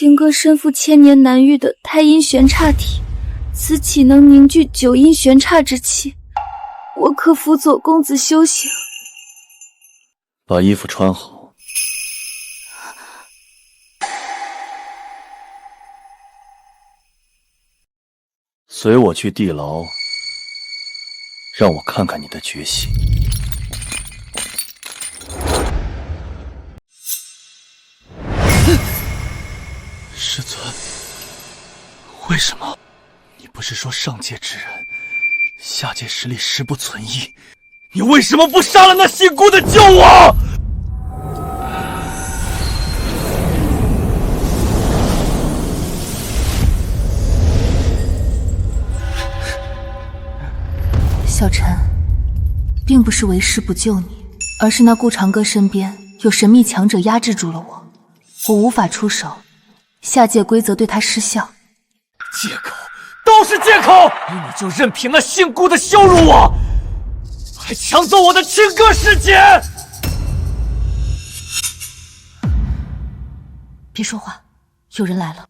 秦歌身负千年难遇的太阴玄刹体，此岂能凝聚九阴玄刹之气？我可辅佐公子修行。把衣服穿好。随我去地牢，让我看看你的决心。师尊，为什么？你不是说上界之人，下界实力实不存疑？你为什么不杀了那姓顾的救我？小陈，并不是为师不救你，而是那顾长歌身边有神秘强者压制住了我，我无法出手，下界规则对他失效。借口，都是借口！你就任凭那姓顾的羞辱我，还抢走我的青歌师姐！别说话，有人来了。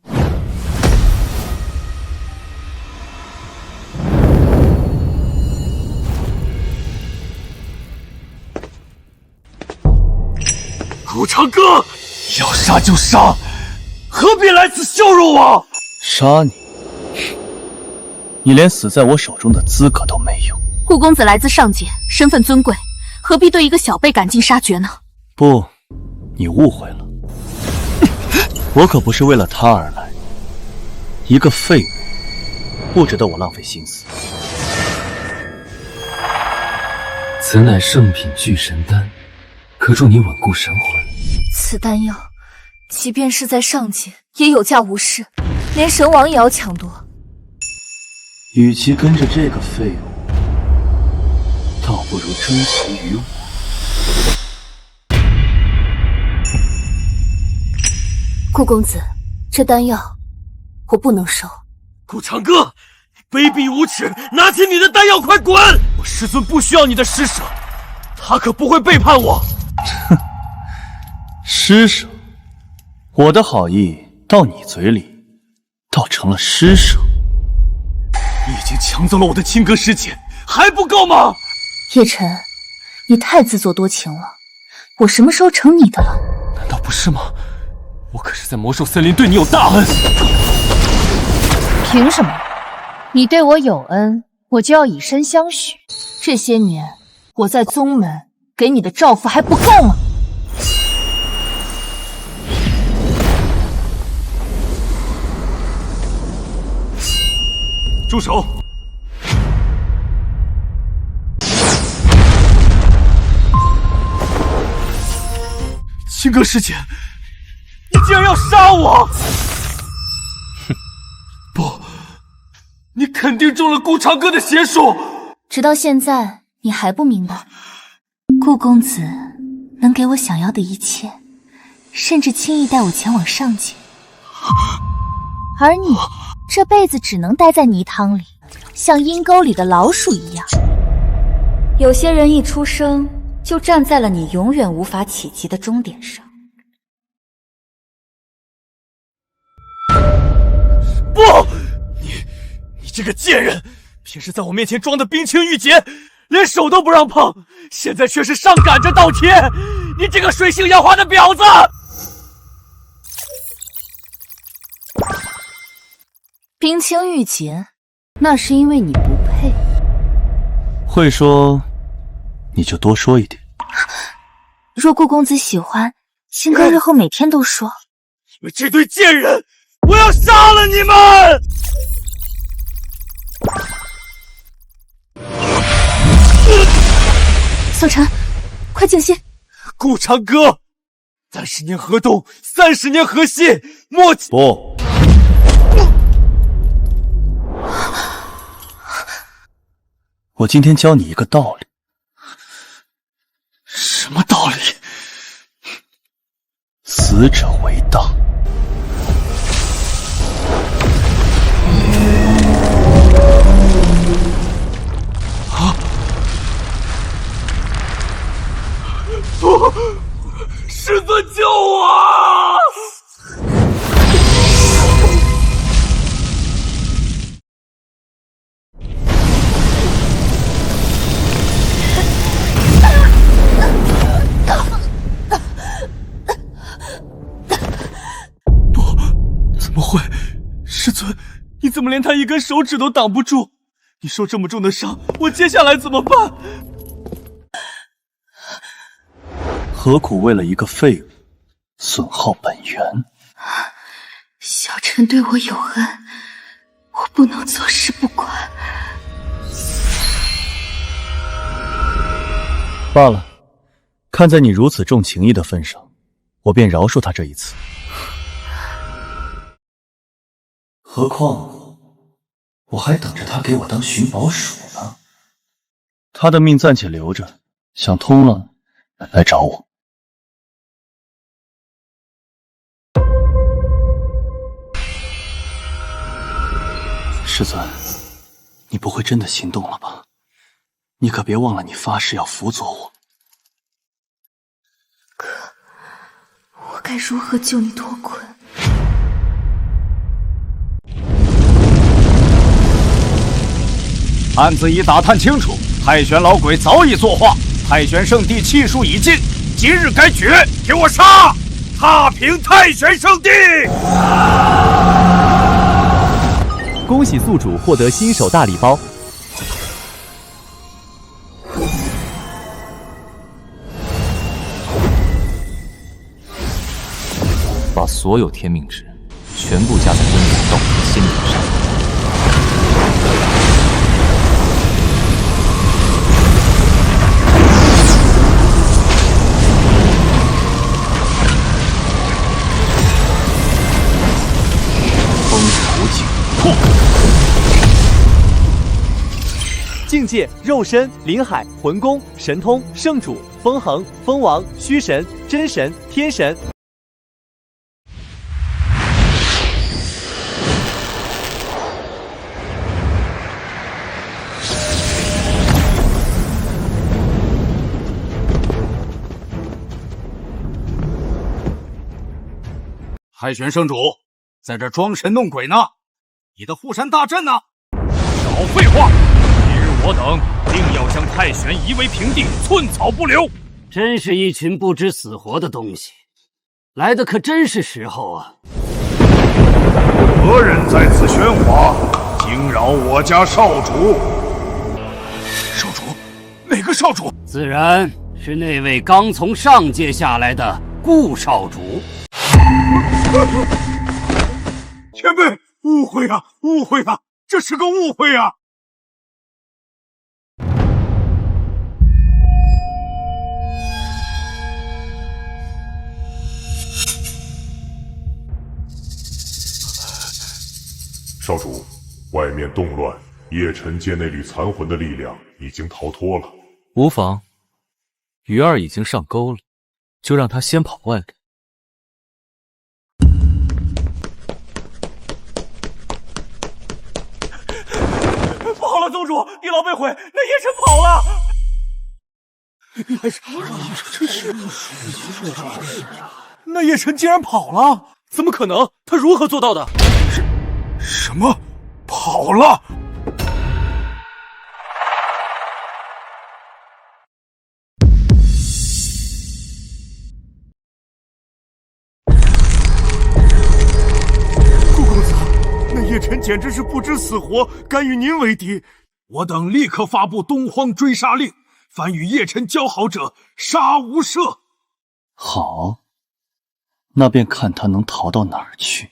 顾长歌，要杀就杀，何必来此羞辱我？杀你？你连死在我手中的资格都没有。顾公子来自上界，身份尊贵，何必对一个小辈赶尽杀绝呢？不，你误会了。我可不是为了他而来，一个废物，不值得我浪费心思。此乃圣品聚神丹，可助你稳固神魂。此丹药，即便是在上界，也有价无市，连神王也要抢夺。与其跟着这个废物，倒不如追随于我。顾公子，这丹药我不能收。顾长歌，你卑鄙无耻！拿起你的丹药，快滚！我师尊不需要你的施舍，他可不会背叛我。哼，施舍？我的好意到你嘴里，倒成了施舍。你已经抢走了我的青歌师姐，还不够吗？叶晨，你太自作多情了，我什么时候成你的了？难道不是吗？我可是在魔兽森林对你有大恩。凭什么？你对我有恩，我就要以身相许？这些年我在宗门给你的照拂还不够吗？住手！青歌师姐，你竟然要杀我！哼，不，你肯定中了顾长歌的邪术。直到现在，你还不明白，顾公子能给我想要的一切，甚至轻易带我前往上界，而你这辈子只能待在泥塘里，像阴沟里的老鼠一样。有些人一出生就站在了你永远无法企及的终点上。不，你这个贱人，平时在我面前装的冰清玉洁，连手都不让碰，现在却是上赶着倒贴！你这个水性杨花的婊子！冰清玉洁，那是因为你不配。会说，你就多说一点。若顾公子喜欢，青歌日后每天都说。你们这堆贱人，我要杀了你们！小陈，快静心。顾长歌，30年河东，30年河西，莫不。我今天教你一个道理。什么道理？死者为大。啊！不，师尊救我！怎么连他一根手指都挡不住？你受这么重的伤，我接下来怎么办？何苦为了一个废物损耗本源？小陈对我有恩，我不能坐视不管。罢了，看在你如此重情义的份上，我便饶恕他这一次。何况我还等着他给我当寻宝鼠呢。他的命暂且留着，想通了来找我。师尊，你不会真的心动了吧？你可别忘了，你发誓要辅佐我。可我该如何救你脱困？案子已打探清楚，太玄老鬼早已作画，太玄圣地气数已尽，今日该决，给我杀！踏平太玄圣地！恭喜宿主获得新手大礼包。把所有天命值全部加在温柔道的仙体上。风头紧迫。境界：肉身、灵海、魂功、神通、圣主、风恒、风王、虚神、真神、天神。太玄圣主在这装神弄鬼呢，你的护山大阵呢？少废话！今日我等定要将太玄夷为平地，寸草不留。真是一群不知死活的东西，来的可真是时候啊！何人在此喧哗，惊扰我家少主？少主？哪个少主？自然是那位刚从上界下来的顾少主。前辈，误会啊，误会啊，这是个误会啊！少主，外面动乱，叶辰界那缕残魂的力量已经逃脱了。无妨，鱼儿已经上钩了，就让他先跑外面。跑了，宗主，地牢被毁，那叶辰跑了。那叶辰竟然跑了？怎么可能？他如何做到的？什么？跑了？顾公子，那叶辰简直是不知死活，敢与您为敌！我等立刻发布东荒追杀令，凡与叶辰交好者，杀无赦。好，那便看他能逃到哪儿去。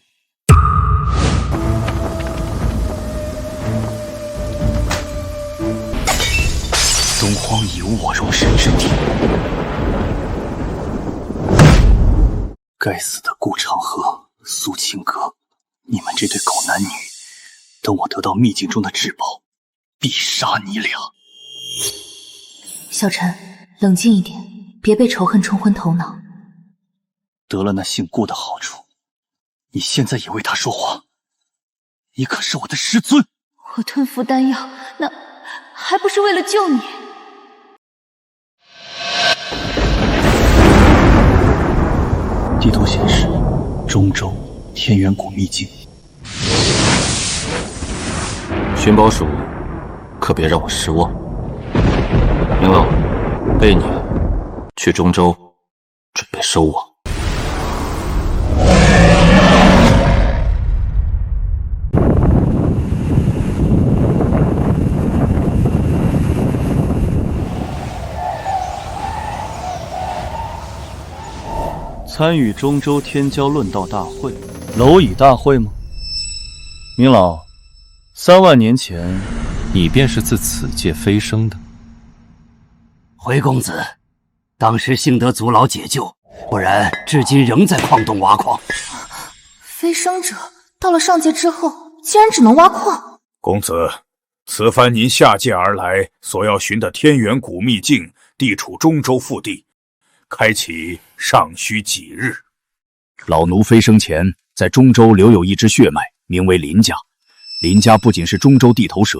东荒已无我容身之地。该死的顾长河、苏清阁，你们这对狗男女，等我得到秘境中的至宝，必杀你俩！小陈，冷静一点，别被仇恨冲昏头脑。得了那姓顾的好处，你现在也为他说话？你可是我的师尊！我吞服丹药，那还不是为了救你？地图显示，中州天元谷秘境。寻宝鼠，可别让我失望。明老，备你去中州，准备收网。参与中州天骄论道大会，蝼蚁大会吗？明老，3万年前，你便是自此界飞升的。回公子，当时幸得族老解救，不然至今仍在矿洞挖矿。飞升者到了上界之后，竟然只能挖矿。公子，此番您下界而来，所要寻的天元古秘境，地处中州腹地，开启尚需几日。老奴飞升前，在中州留有一支血脉，名为林家。林家不仅是中州地头蛇，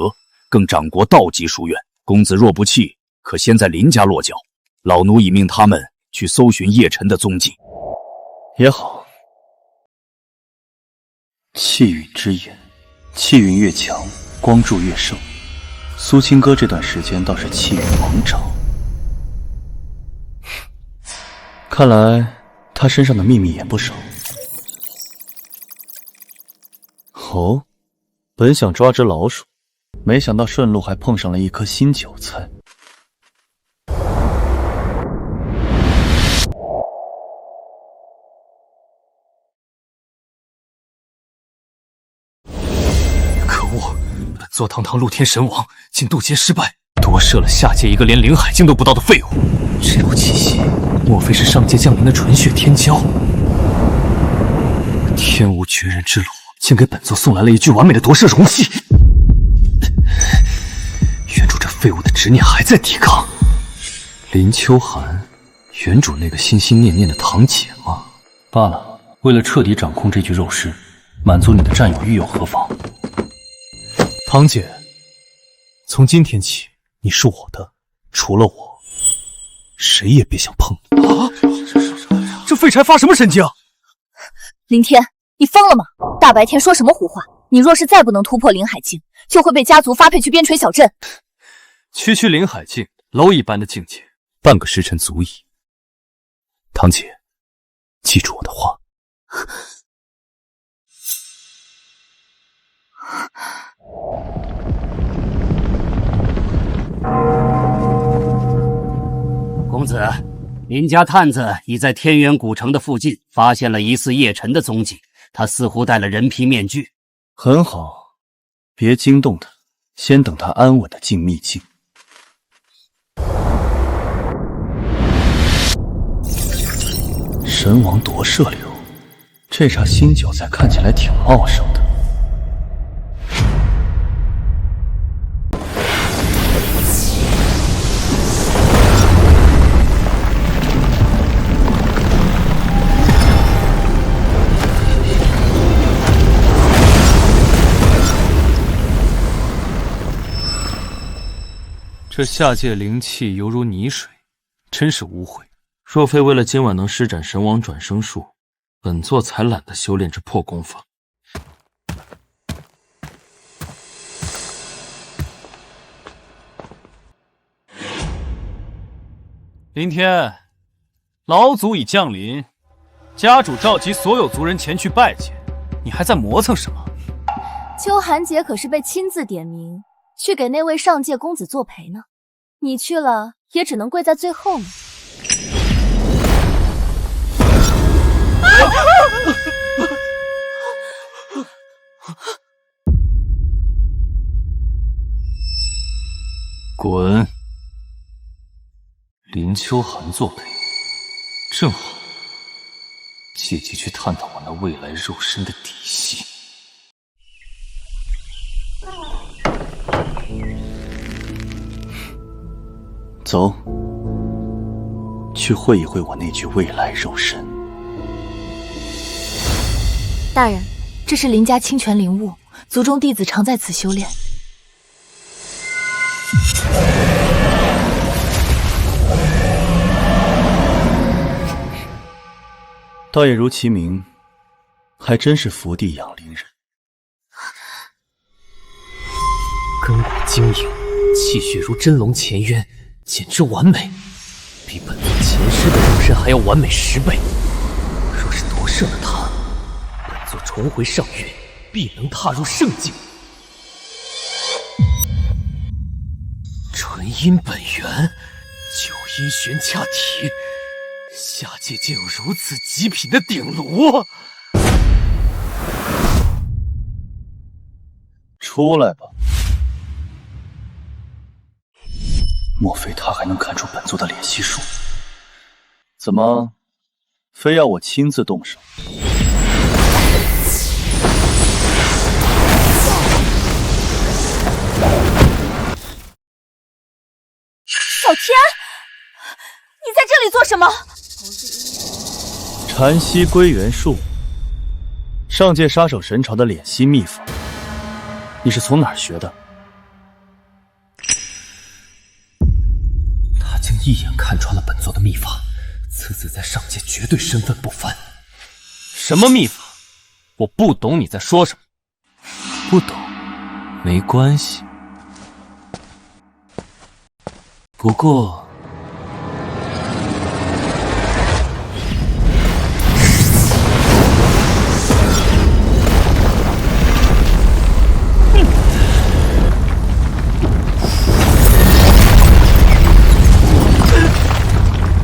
更掌国道级书院。公子若不弃，可先在林家落脚。老奴已命他们去搜寻叶晨的踪迹。也好。气运之眼，气运越强，光柱越盛。苏青哥这段时间倒是气运猛涨，看来他身上的秘密也不少。哦，本想抓只老鼠，没想到顺路还碰上了一颗新韭菜。可恶！本座堂堂露天神王，竟渡劫失败，夺舍了下界一个连灵海境都不到的废物。这股气息，莫非是上界降临的纯血天骄？天无绝人之路，竟给本座送来了一具完美的夺舍容器。原主这废物的执念还在抵抗。林秋寒，原主那个心心念念的堂姐吗？罢了，为了彻底掌控这具肉尸，满足你的占有欲又何妨？堂姐，从今天起，你是我的，除了我，谁也别想碰你。啊！这废柴发什么神经？林天，你疯了吗？大白天说什么胡话？你若是再不能突破灵海境，就会被家族发配去边陲小镇。区区灵海境，蝼蚁般的境界，半个时辰足矣。堂姐，记住我的话。公子，林家探子已在天元古城的附近发现了疑似叶晨的踪迹，他似乎戴了人皮面具。很好，别惊动他，先等他安稳的进秘境。神王夺舍流，这茬新韭菜看起来挺茂盛的。这下界灵气犹如泥水，真是污秽。若非为了今晚能施展神王转生术，本座才懒得修炼这破功法。林天，老祖已降临，家主召集所有族人前去拜见，你还在磨蹭什么？秋寒姐可是被亲自点名去给那位上界公子作陪呢，你去了也只能跪在最后呢。滚！林秋寒作陪，正好，借机去探讨我那未来肉身的底细。走，去会一会我那具未来肉身。大人，这是林家清泉灵物，族中弟子常在此修炼。倒也如其名，还真是福地养灵人。根骨晶莹，气血如真龙潜渊，简直完美，比本座前世的肉身还要完美10倍。若是夺舍了它，本座重回上月，必能踏入圣境。纯阴本源，九阴玄掐体，下界竟有如此极品的鼎炉！出来吧。莫非他还能看出本座的脸息术？怎么，非要我亲自动手？小天，你在这里做什么？禅息归元术，上界杀手神朝的敛息秘法，你是从哪儿学的？他竟一眼看穿了本座的秘法，此子在上界绝对身份不凡。什么秘法？我不懂你在说什么。不懂，没关系。不过，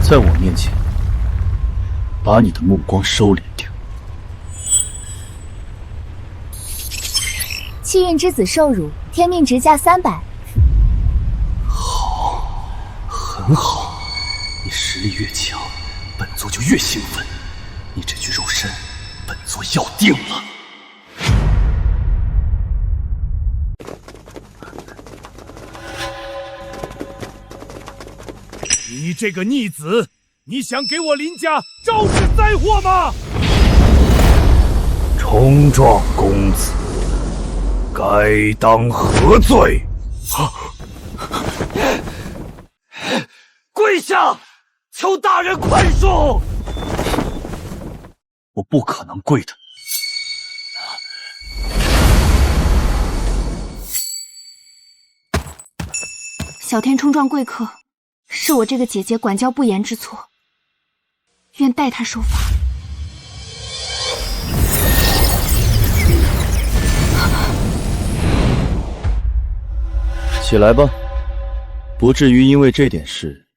在我面前，把你的目光收敛点。气运之子受辱，天命值价300。好，很好。你实力越强，本座就越兴奋。你这具肉身，本座要定了。你这个逆子，你想给我林家招致灾祸吗？冲撞公子，该当何罪？跪下，求大人宽恕！我不可能跪的。小天冲撞贵客，是我这个姐姐管教不严之错，愿代他受罚。起来吧，不至于因为这点事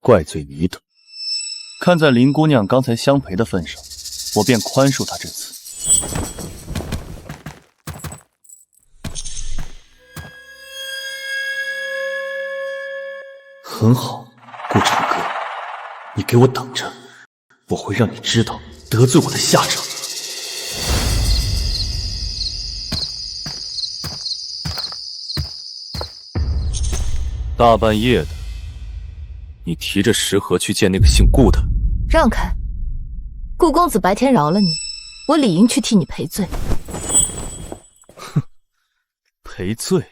怪罪你等。看在林姑娘刚才相陪的份上，我便宽恕她这次。很好，顾长歌，你给我等着，我会让你知道得罪我的下场。大半夜的，你提着食盒去见那个姓顾的？让开！顾公子白天饶了你，我理应去替你赔罪。哼，赔罪？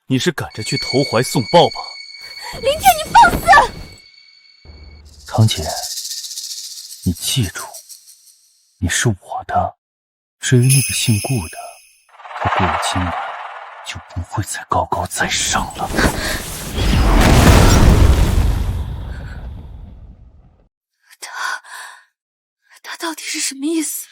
你是赶着去投怀送抱吧？林天，你放肆！堂姐，你记住，你是我的。至于那个姓顾的，他过了今晚就不会再高高在上了。他到底是什么意思？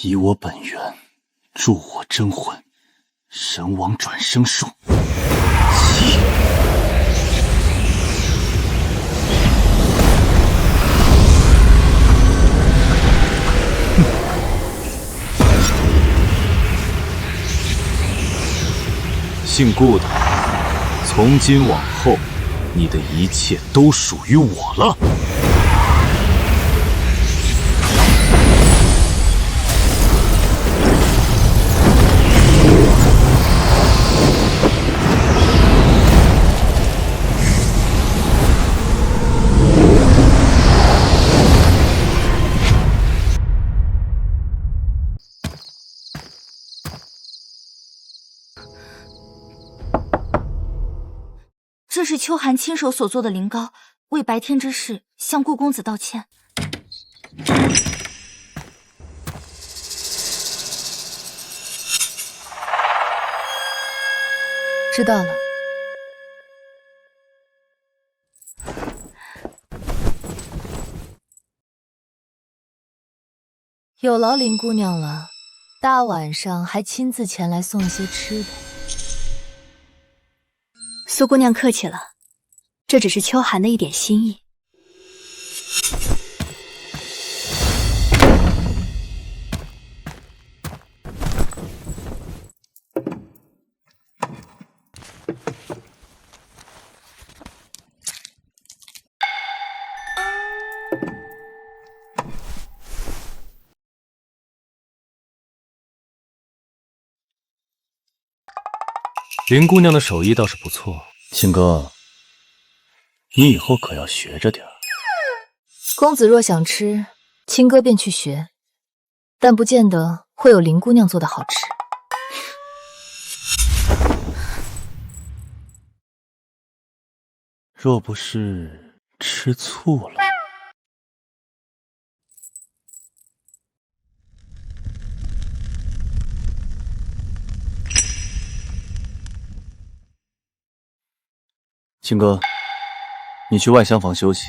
以我本源，助我真魂，神王转生术。起！姓顾的，从今往后，你的一切都属于我了。这是秋寒亲手所做的灵膏，为白天之事向顾公子道歉。知道了。有劳林姑娘了，大晚上还亲自前来送一些吃的。苏姑娘客气了，这只是秋寒的一点心意。林姑娘的手艺倒是不错，青哥，你以后可要学着点儿。公子若想吃，青哥便去学，但不见得会有林姑娘做的好吃。若不是吃醋了，青哥，你去外厢房休息，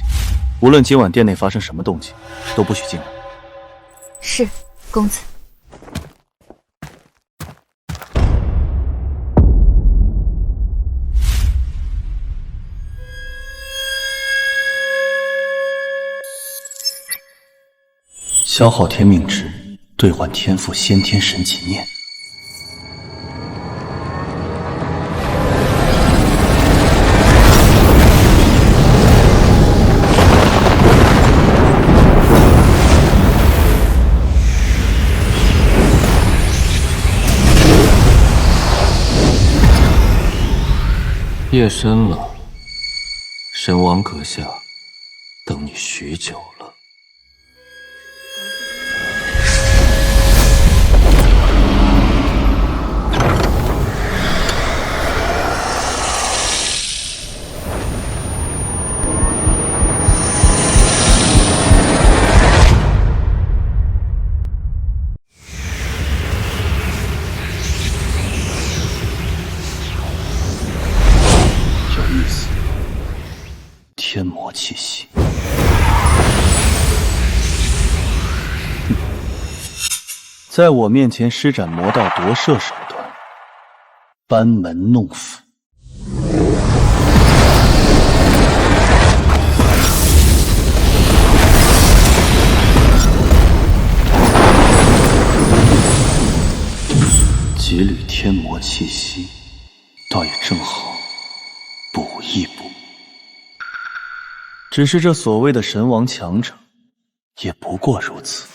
无论今晚店内发生什么动静，都不许进来。是，公子。消耗天命值，兑换天赋先天神级念。夜深了，神王阁下等你许久了。天魔气息，在我面前施展魔道夺舍手段，班门弄斧。几缕天魔气息，倒也正好补一补。只是这所谓的神王强者，也不过如此。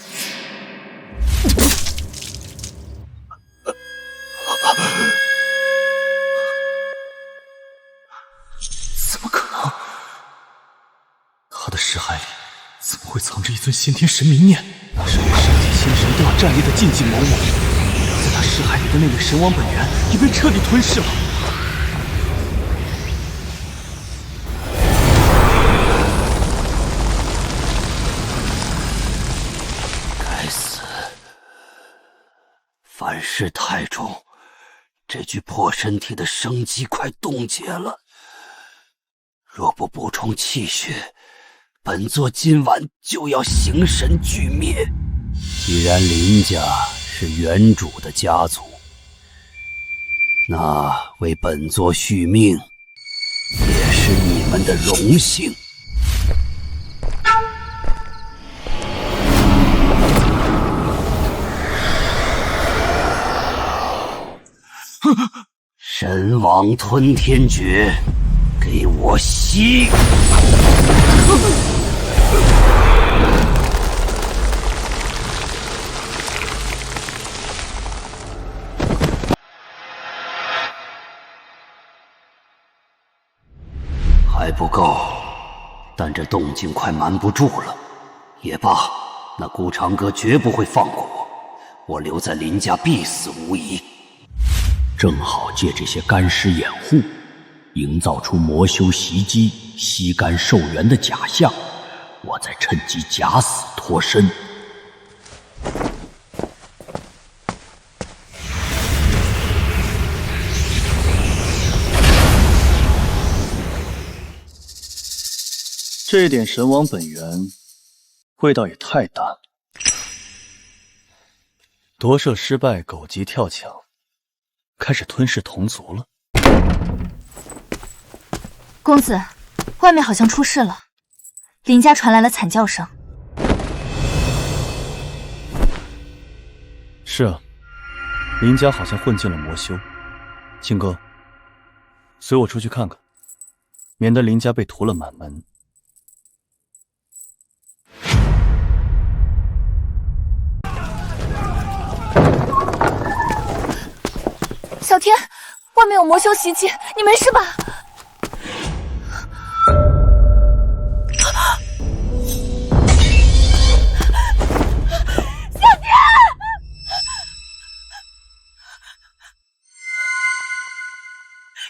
怎么可能？他的尸骸里怎么会藏着一尊先天神明念？那是与圣体仙神都要战力的禁忌某某，在他尸骸里的那缕神王本源已被彻底吞噬了。凡事太重，这具破身体的生机快冻结了。若不补充气血，本座今晚就要形神俱灭。既然林家是原主的家族，那为本座续命也是你们的荣幸。神王吞天诀，给我吸！还不够，但这动静快瞒不住了。也罢，那顾长歌绝不会放过我，我留在林家必死无疑。正好借这些干尸掩护，营造出魔修袭击、吸干受元的假象，我再趁机假死脱身。这点神王本源，味道也太淡了。夺舍失败，狗急跳墙，开始吞噬同族了。公子，外面好像出事了，林家传来了惨叫声。是啊，林家好像混进了魔修。青哥，随我出去看看，免得林家被屠了满门。小天，外面有魔修袭击，你没事吧？小天！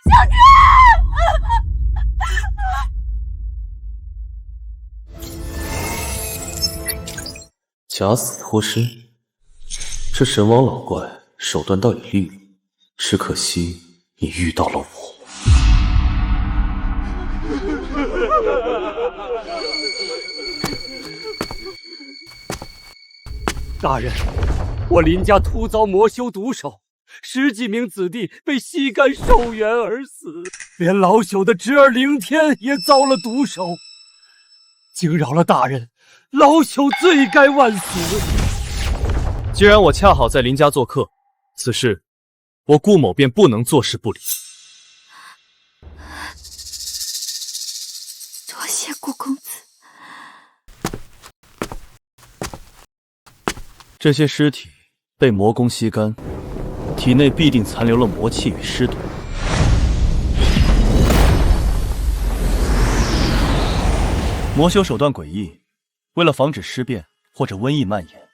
小天！假死脱尸，这神王老怪手段倒也利落，只可惜你遇到了我。大人，我林家突遭魔修毒手，10几名子弟被吸干寿元而死，连老朽的侄儿凌天也遭了毒手，惊扰了大人，老朽罪该万死。既然我恰好在林家做客，此事我顾某便不能坐视不理。多谢顾公子。这些尸体被魔功吸干，体内必定残留了魔气与尸毒。魔修手段诡异，为了防止尸变或者瘟疫蔓延，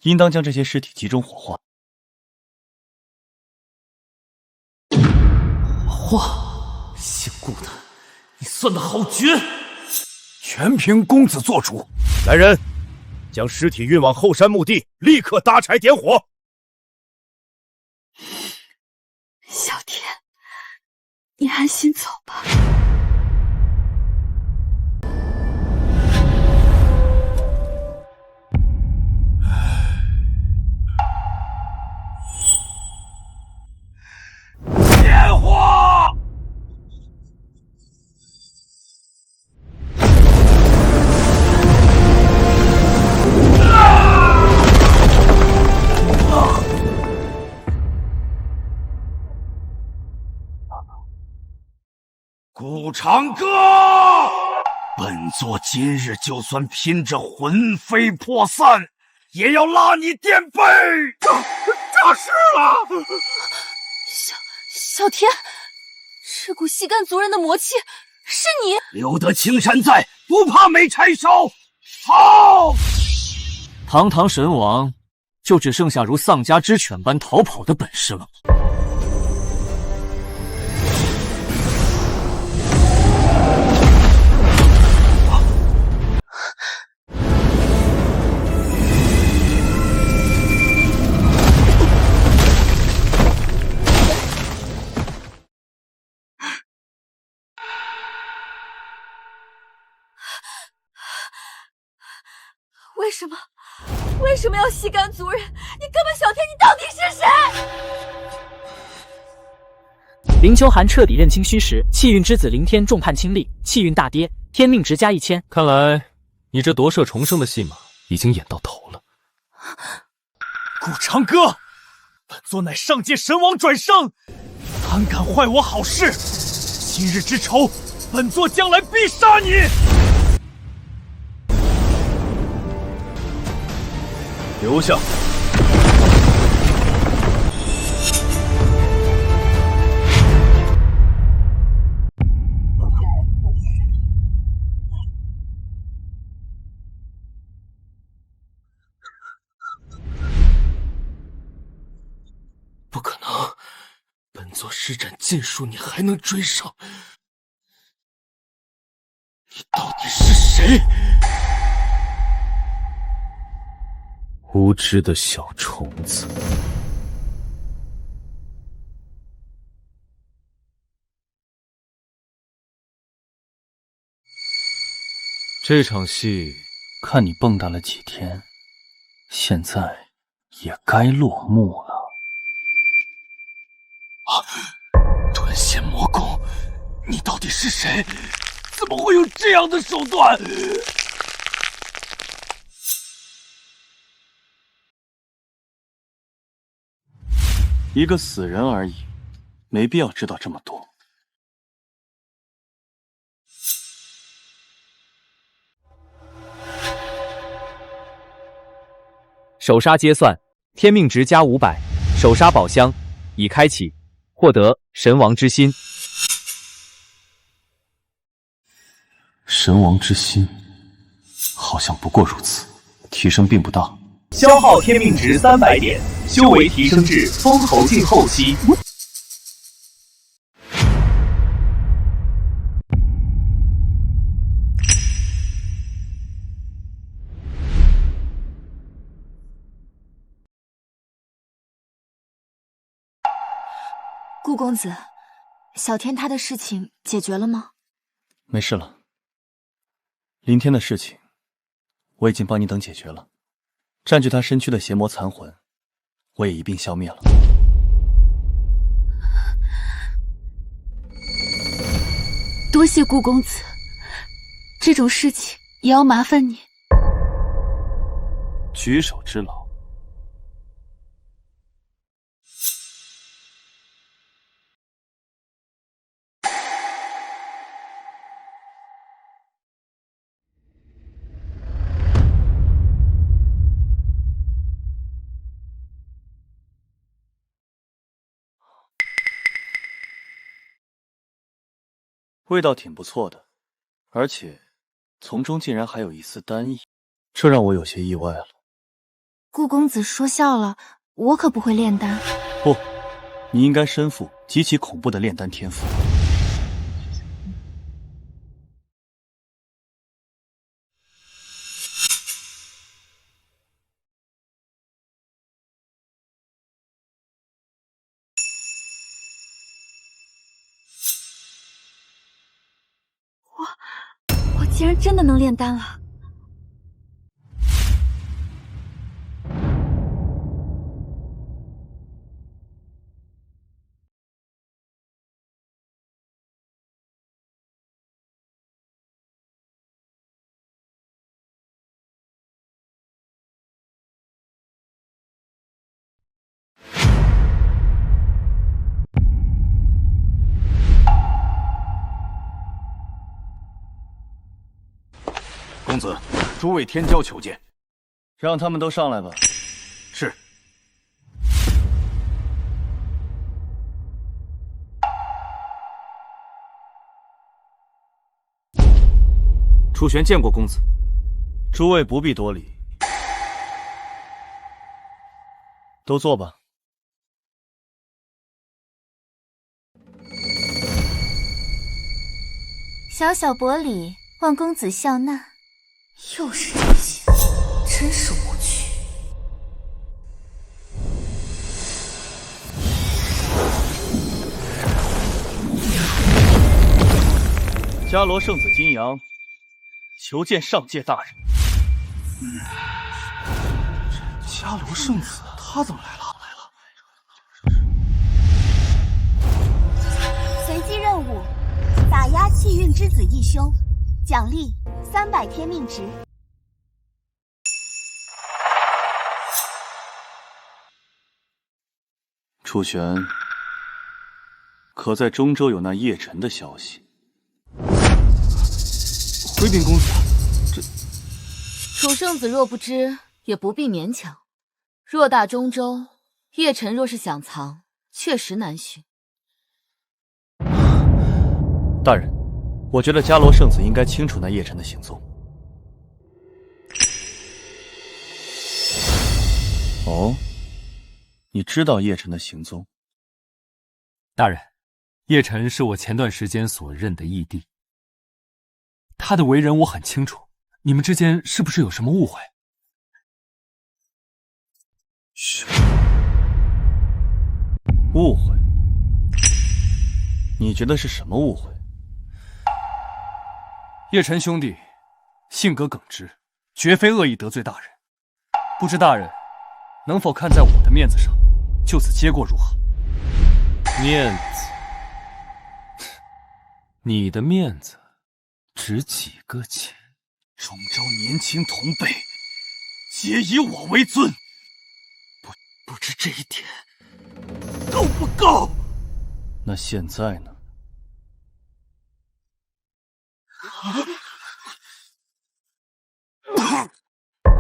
应当将这些尸体集中火化。哇，姓顾的，你算得好绝！全凭公子做主。来人，将尸体运往后山墓地，立刻搭柴点火。小天，你安心走吧。点火！顾长歌，本座今日就算拼着魂飞魄散，也要拉你垫背！这是了！小天，这股吸干族人的魔气是你！留得青山在，不怕没柴烧。好！堂堂神王，就只剩下如丧家之犬般逃跑的本事了吗？为什么要吸干族人？你根本小天，你到底是谁？林秋寒彻底认清虚实，气运之子凌天众叛亲历，气运大跌，天命值加1000。看来你这夺舍重生的戏码已经演到头了。顾长歌，本座乃上界神王转生，胆敢坏我好事，今日之仇，本座将来必杀你！留下！不可能，本座施展禁术，你还能追上？你到底是谁？无知的小虫子！这场戏看你蹦跶了几天，现在也该落幕了。吞仙魔功，你到底是谁？怎么会有这样的手段？一个死人而已，没必要知道这么多。首杀结算，天命值加500，首杀宝箱已开启，获得神王之心。神王之心，好像不过如此，提升并不大。消耗天命值300点，修为提升至封侯境后期。顾公子，小天他的事情解决了吗？没事了。林天的事情，我已经帮你等解决了。占据他身躯的邪魔残魂，我也一并消灭了。多谢顾公子，这种事情也要麻烦你。举手之劳。味道挺不错的，而且从中竟然还有一丝丹意，这让我有些意外了。顾公子说笑了，我可不会炼丹。不，你应该身负极其恐怖的炼丹天赋。我竟然真的能炼丹了！公子，诸位天骄求见。让他们都上来吧。是。楚玄见过公子。诸位不必多礼，都坐吧。小小薄礼，望公子笑纳。又是这些，真是无趣。伽罗圣子金阳，求见上界大人。伽罗圣子，他怎么来了？随机任务：打压气运之子一兄，奖励300天命值。楚玄，可在中州有那叶辰的消息？回禀公子，这楚圣子若不知，也不必勉强。偌大中州，叶辰若是想藏，确实难寻。大人，我觉得伽罗圣子应该清楚那叶辰的行踪。哦，你知道叶辰的行踪？大人，叶辰是我前段时间所认的义弟，他的为人我很清楚，你们之间是不是有什么误会？误会？你觉得是什么误会？叶辰兄弟性格耿直，绝非恶意得罪大人。不知大人能否看在我的面子上，就此接过如何？面子？你的面子值几个钱？中州年轻同辈，皆以我为尊，不知这一点够不够？那现在呢？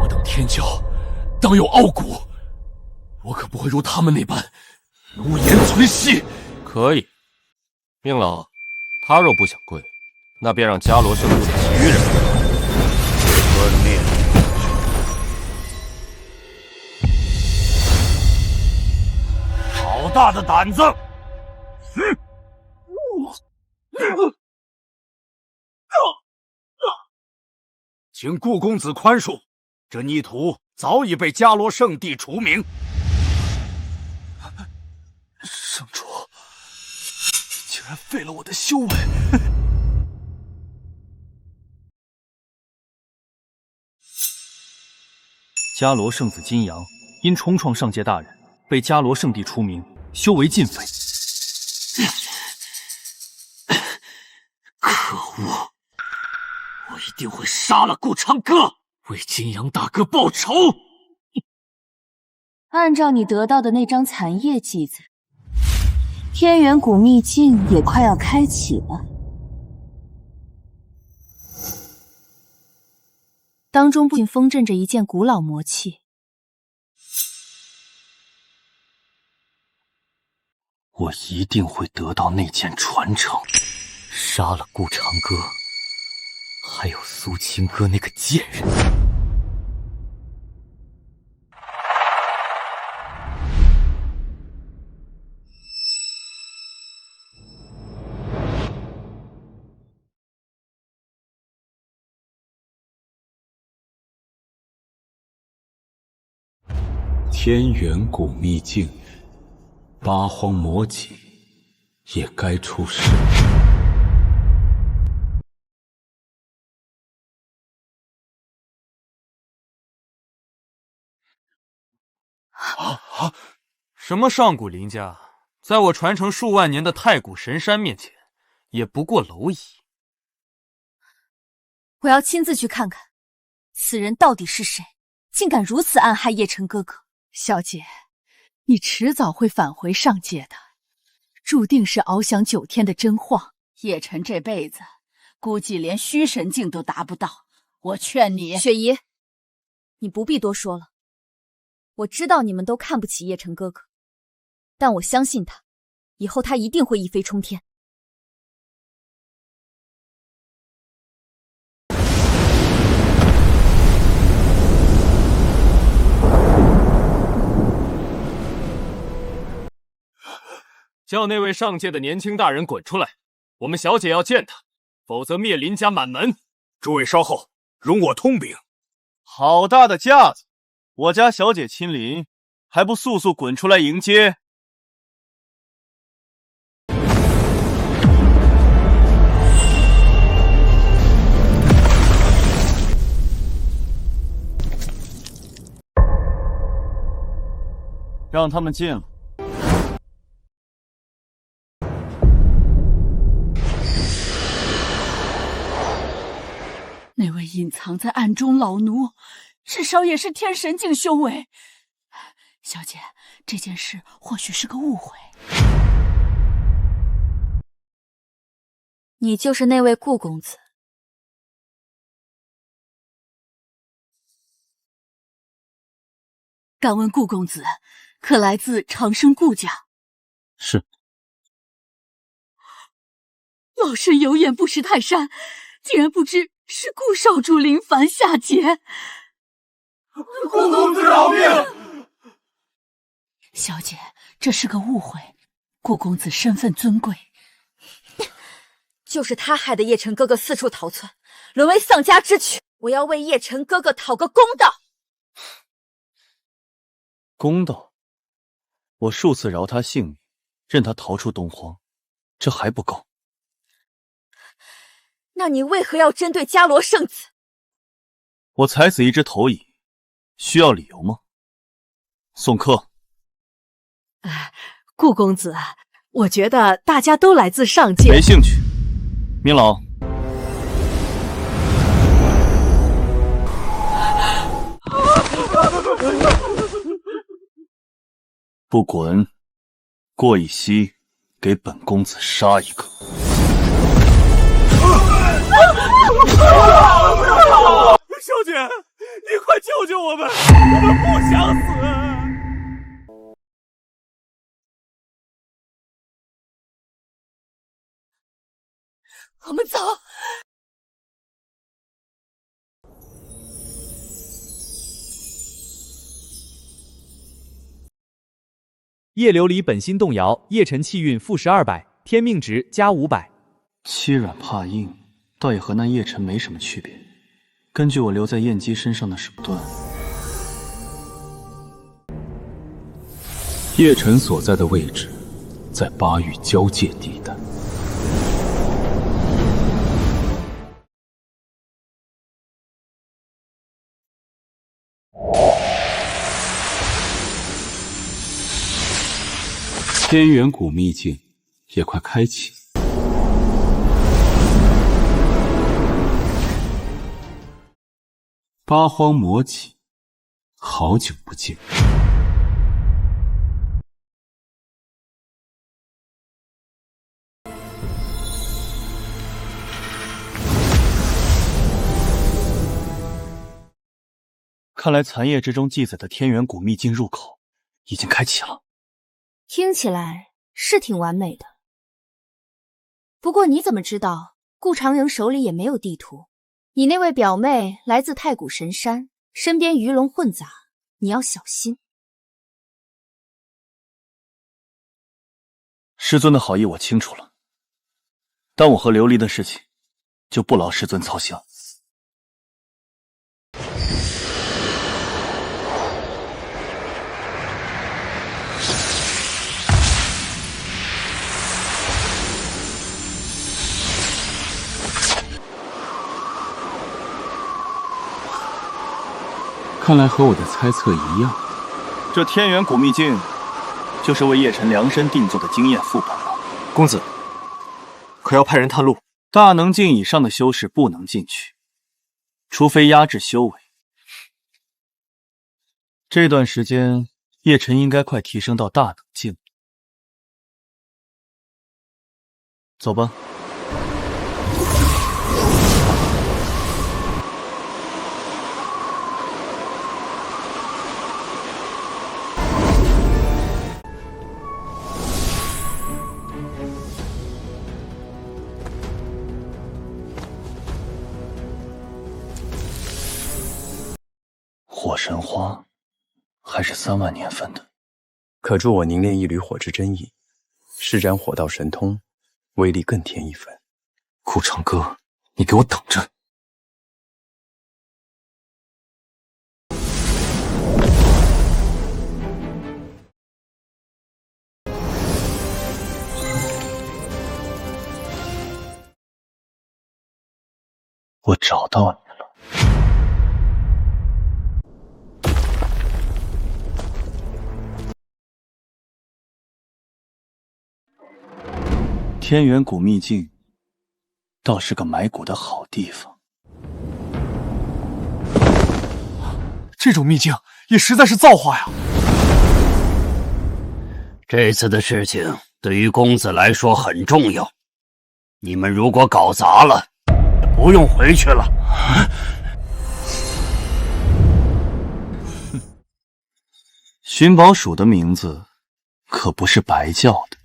我等天骄当有傲骨，我可不会如他们那般奴颜存息。可以，命老，他若不想跪，那便让伽罗圣部的其余人遵命。好大的胆子！请顾公子宽恕，这逆徒早已被伽罗圣地除名。圣主，竟然废了我的修为！伽罗圣子金阳因冲撞上界大人，被伽罗圣地除名，修为尽废。可恶！我一定会杀了顾长歌，为金阳大哥报仇。按照你得到的那张残页记载，天元谷秘境也快要开启了，当中不仅封镇着一件古老魔器，我一定会得到那件传承。杀了顾长歌，还有苏秦哥那个贱人。天元谷秘境，八荒魔戟也该出世。什么上古林家，在我传承数万年的太古神山面前，也不过蝼蚁。我要亲自去看看，此人到底是谁，竟敢如此暗害叶晨哥哥。小姐，你迟早会返回上界的，注定是翱翔9天的真晃。叶晨这辈子估计连虚神境都达不到，我劝你。雪姨，你不必多说了。我知道你们都看不起叶晨哥哥，但我相信他，以后他一定会一飞冲天。叫那位上界的年轻大人滚出来，我们小姐要见他，否则灭林家满门。诸位稍后，容我通禀。好大的架子！我家小姐亲临，还不速速滚出来迎接？让他们进了。那位隐藏在暗中老奴，至少也是天神境修为。小姐，这件事或许是个误会。你就是那位顾公子？敢问顾公子，可来自长生顾家？是。老身有眼不识泰山，竟然不知是顾少主临凡下界。顾公子饶命！小姐，这是个误会。顾公子身份尊贵，就是他害得叶晨哥哥四处逃窜，沦为丧家之躯。我要为叶晨哥哥讨个公道。公道？我数次饶他性命，任他逃出东荒，这还不够？那你为何要针对伽罗圣子？我踩死一只投影，需要理由吗？送客。顾公子，我觉得大家都来自上界，没兴趣。明老，不滚！过一息，给本公子杀一个。小姐，你快救救我们！我们不想死。我们走。叶琉璃本心动摇，叶晨气运负200，天命值加500。欺软怕硬，倒也和那叶晨没什么区别。根据我留在燕姬身上的手段，叶晨所在的位置在巴域交界地带。天元谷秘境也快开启。八荒魔戟，好久不见。看来残页之中记载的天元谷秘境入口已经开启了。听起来是挺完美的。不过你怎么知道顾长人手里也没有地图？你那位表妹来自太古神山，身边鱼龙混杂，你要小心。师尊的好意我清楚了，但我和琉璃的事情就不劳师尊操心了。看来和我的猜测一样，这天元谷秘境就是为叶晨量身定做的经验副本了。公子，可要派人探路？大能境以上的修士不能进去，除非压制修为。这段时间，叶晨应该快提升到大能境了。走吧。火神花，还是3万年份的，可助我凝练一缕火之真意，施展火道神通，威力更添一分。顾长歌，你给我等着！我找到你了。天元谷秘境倒是个埋骨的好地方。这种秘境也实在是造化呀！这次的事情对于公子来说很重要，你们如果搞砸了，也不用回去了。寻宝鼠的名字可不是白叫的。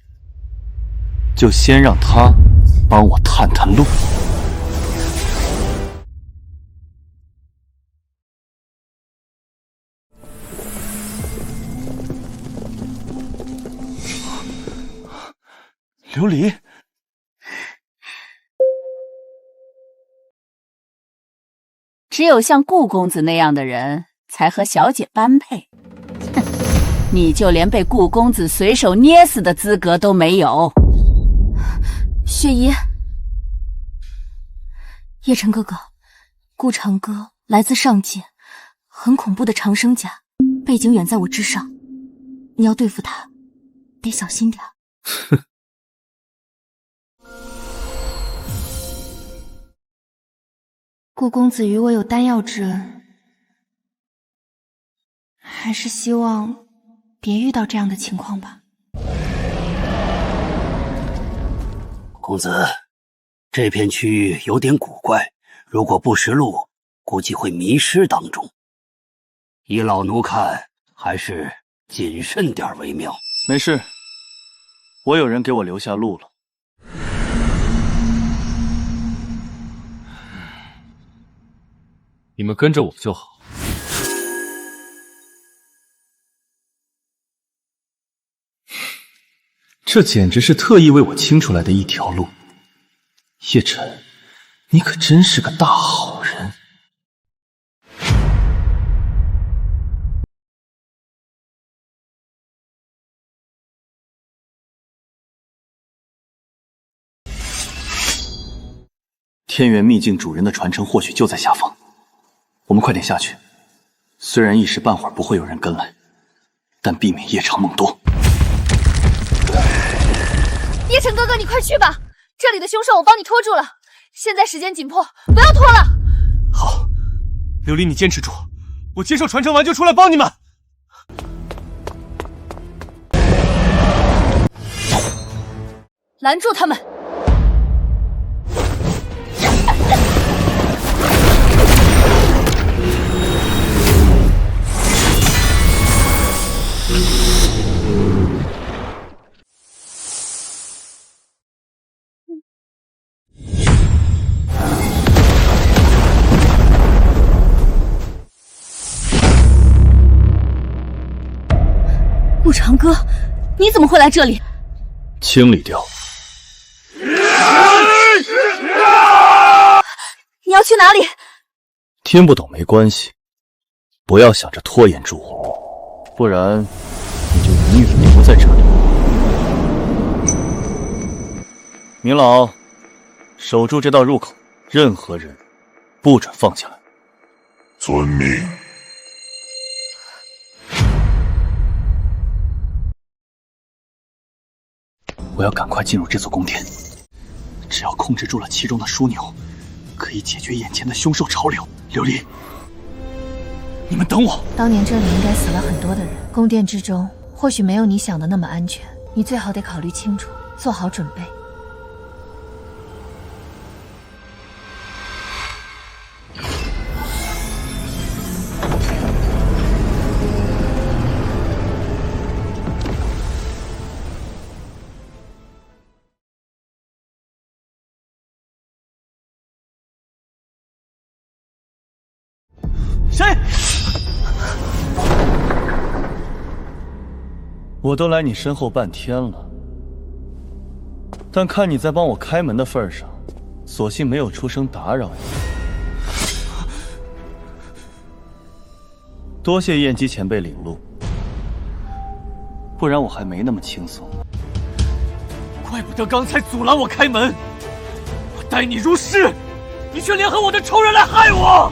就先让他帮我探探路。琉璃，只有像顾公子那样的人才和小姐般配。哼，你就连被顾公子随手捏死的资格都没有。雪姨，叶晨哥哥，顾长歌来自上界，很恐怖的长生甲，背景远在我之上。你要对付他，得小心点。顾公子与我有丹药之恩，还是希望别遇到这样的情况吧。公子，这片区域有点古怪，如果不识路，估计会迷失当中。依老奴看，还是谨慎点为妙。没事，我有人给我留下路了。你们跟着我就好。这简直是特意为我清出来的一条路。叶晨，你可真是个大好人。天元秘境主人的传承或许就在下方，我们快点下去。虽然一时半会儿不会有人跟来，但避免夜长梦多。叶晨哥哥，你快去吧，这里的凶手我帮你拖住了，现在时间紧迫，不要拖了。好，琉璃你坚持住，我接受传承完就出来帮你们。拦住他们！顾长歌，你怎么会来这里？清理掉。你要去哪里？听不懂没关系，不要想着拖延住我，不然你就永远留在这里。明老，守住这道入口，任何人不准放进来。遵命。我要赶快进入这座宫殿，只要控制住了其中的枢纽，可以解决眼前的凶兽潮流。琉璃，你们等我。当年这里应该死了很多的人，宫殿之中或许没有你想的那么安全，你最好得考虑清楚，做好准备。谁？我都来你身后半天了，但看你在帮我开门的份上，索性没有出声打扰你。多谢燕姬前辈领路，不然我还没那么轻松。怪不得刚才阻拦我开门，我待你如师，你却联合我的仇人来害我。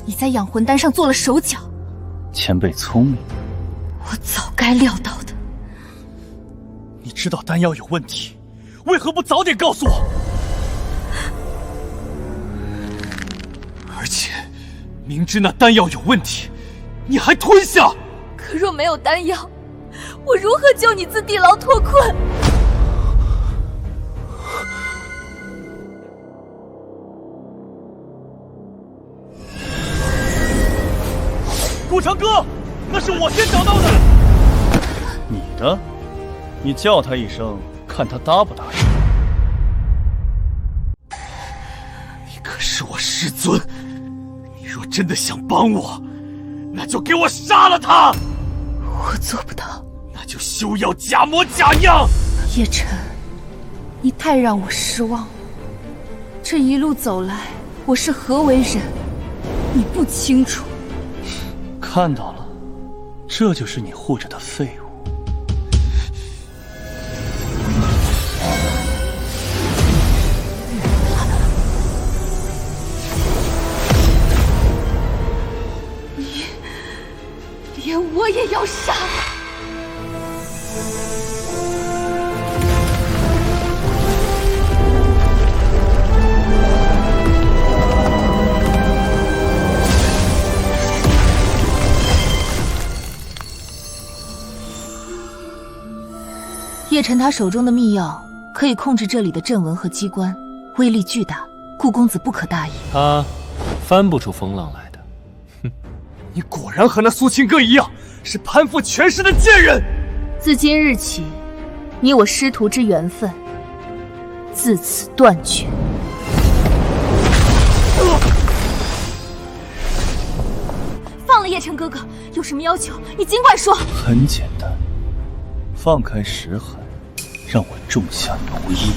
你在养魂丹上做了手脚，前辈聪明，我早该料到的。你知道丹药有问题，为何不早点告诉我？而且明知那丹药有问题，你还吞下。可若没有丹药，我如何救你自地牢脱困？顾长歌，那是我先找到的。你的？你叫他一声，看他答不答应。你可是我师尊，你若真的想帮我，那就给我杀了他。我做不到，那就休要假模假样。叶晨，你太让我失望了。这一路走来，我是何为人，你不清楚。看到了，这就是你护着的废物。我也要杀。叶晨他手中的秘药可以控制这里的阵纹和机关，威力巨大，顾公子不可大意。他翻不出风浪来的。哼，你果然和那苏清歌一样，是攀附权势的贱人。自今日起，你我师徒之缘分自此断绝。放了叶晨哥哥，有什么要求你尽管说。很简单，放开石海，让我种下奴役。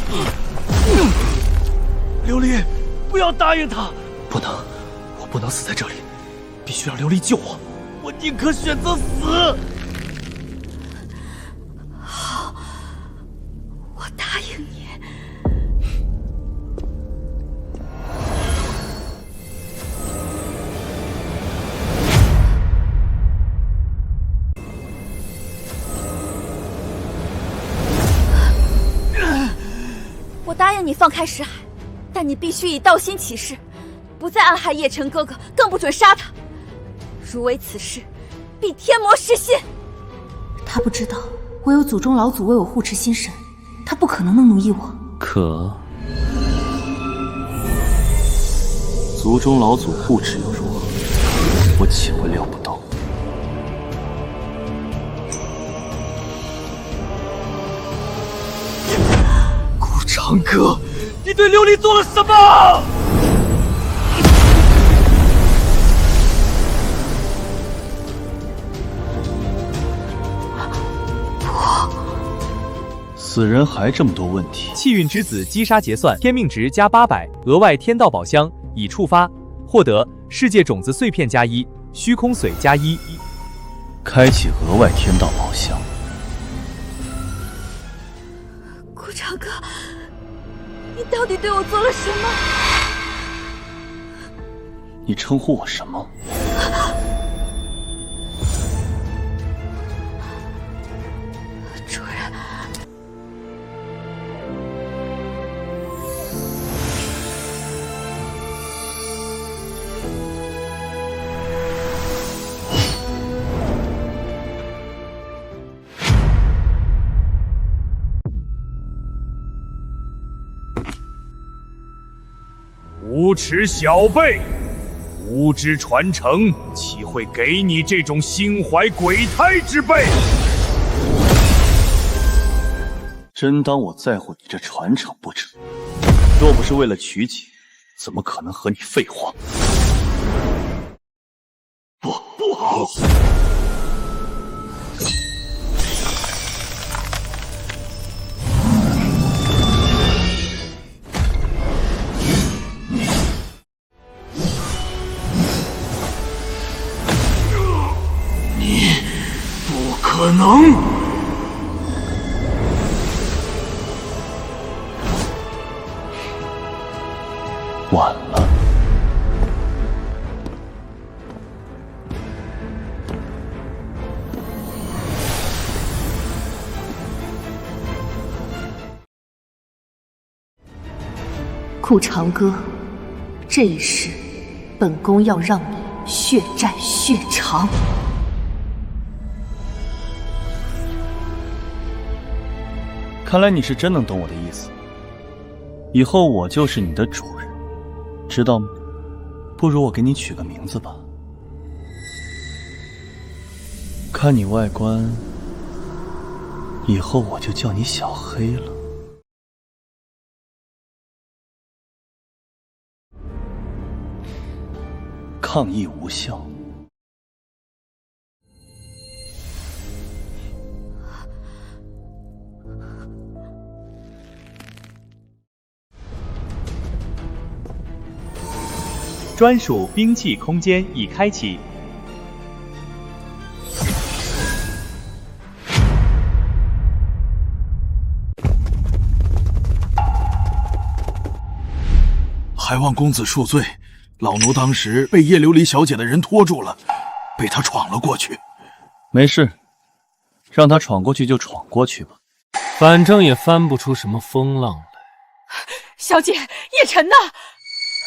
琉璃，不要答应他！不能，我不能死在这里，必须让琉璃救我，我宁可选择死。好，我答应你。我答应你放开石海，但你必须以道心起誓，不再暗害叶晨哥哥，更不准杀他。如违此事，必天魔失心。他不知道我有祖宗老祖为我护持心神，他不可能能奴役我。可族中老祖护持又如何？我岂会料不到？顾长歌，你对琉璃做了什么？死人还这么多问题。气运之子击杀结算，天命值加800，额外天道宝箱已触发，获得世界种子碎片+1，虚空髓+1。开启额外天道宝箱。顾长歌，你到底对我做了什么？你称呼我什么？主人。无耻小辈，无知传承，岂会给你这种心怀鬼胎之辈？真当我在乎你这传承不成？若不是为了取景，怎么可能和你废话？不好！你不可能！晚了。顾长歌，这一世，本宫要让你血债血偿。看来你是真能懂我的意思。以后我就是你的主人，知道吗？不如我给你取个名字吧。看你外观，以后我就叫你小黑了。抗议无效。专属兵器空间已开启。还望公子恕罪，老奴当时被叶琉璃小姐的人拖住了，被他闯了过去。没事，让他闯过去就闯过去吧，反正也翻不出什么风浪来。小姐，叶晨呢？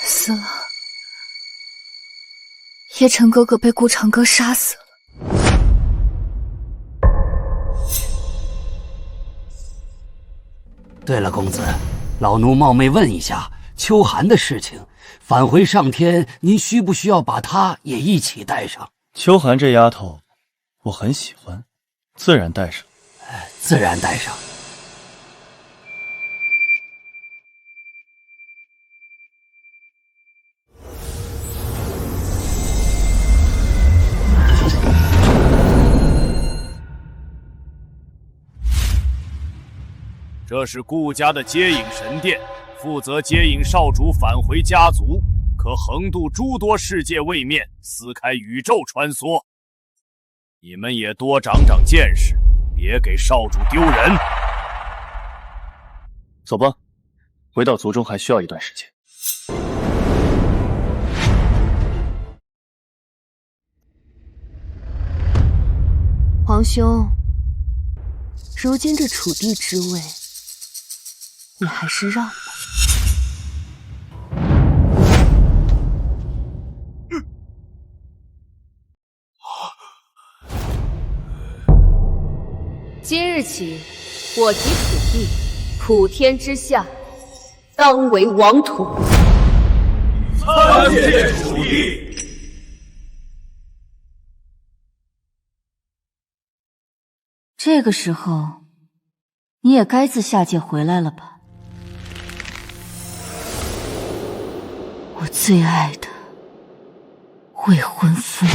死了，叶晨哥哥被顾长歌杀死了。对了，公子，老奴冒昧问一下，秋寒的事情，返回上天，您需不需要把她也一起带上？秋寒这丫头，我很喜欢，自然带上。自然带上。这是顾家的接引神殿，负责接引少主返回家族，可横渡诸多世界位面，撕开宇宙穿梭。你们也多长长见识，别给少主丢人。走吧，回到族中还需要一段时间。皇兄，如今这楚地之位，你还是让吧。今日起，我即楚地，普天之下，当为王土。参见楚地。这个时候，你也该自下界回来了吧？我最爱的未婚夫。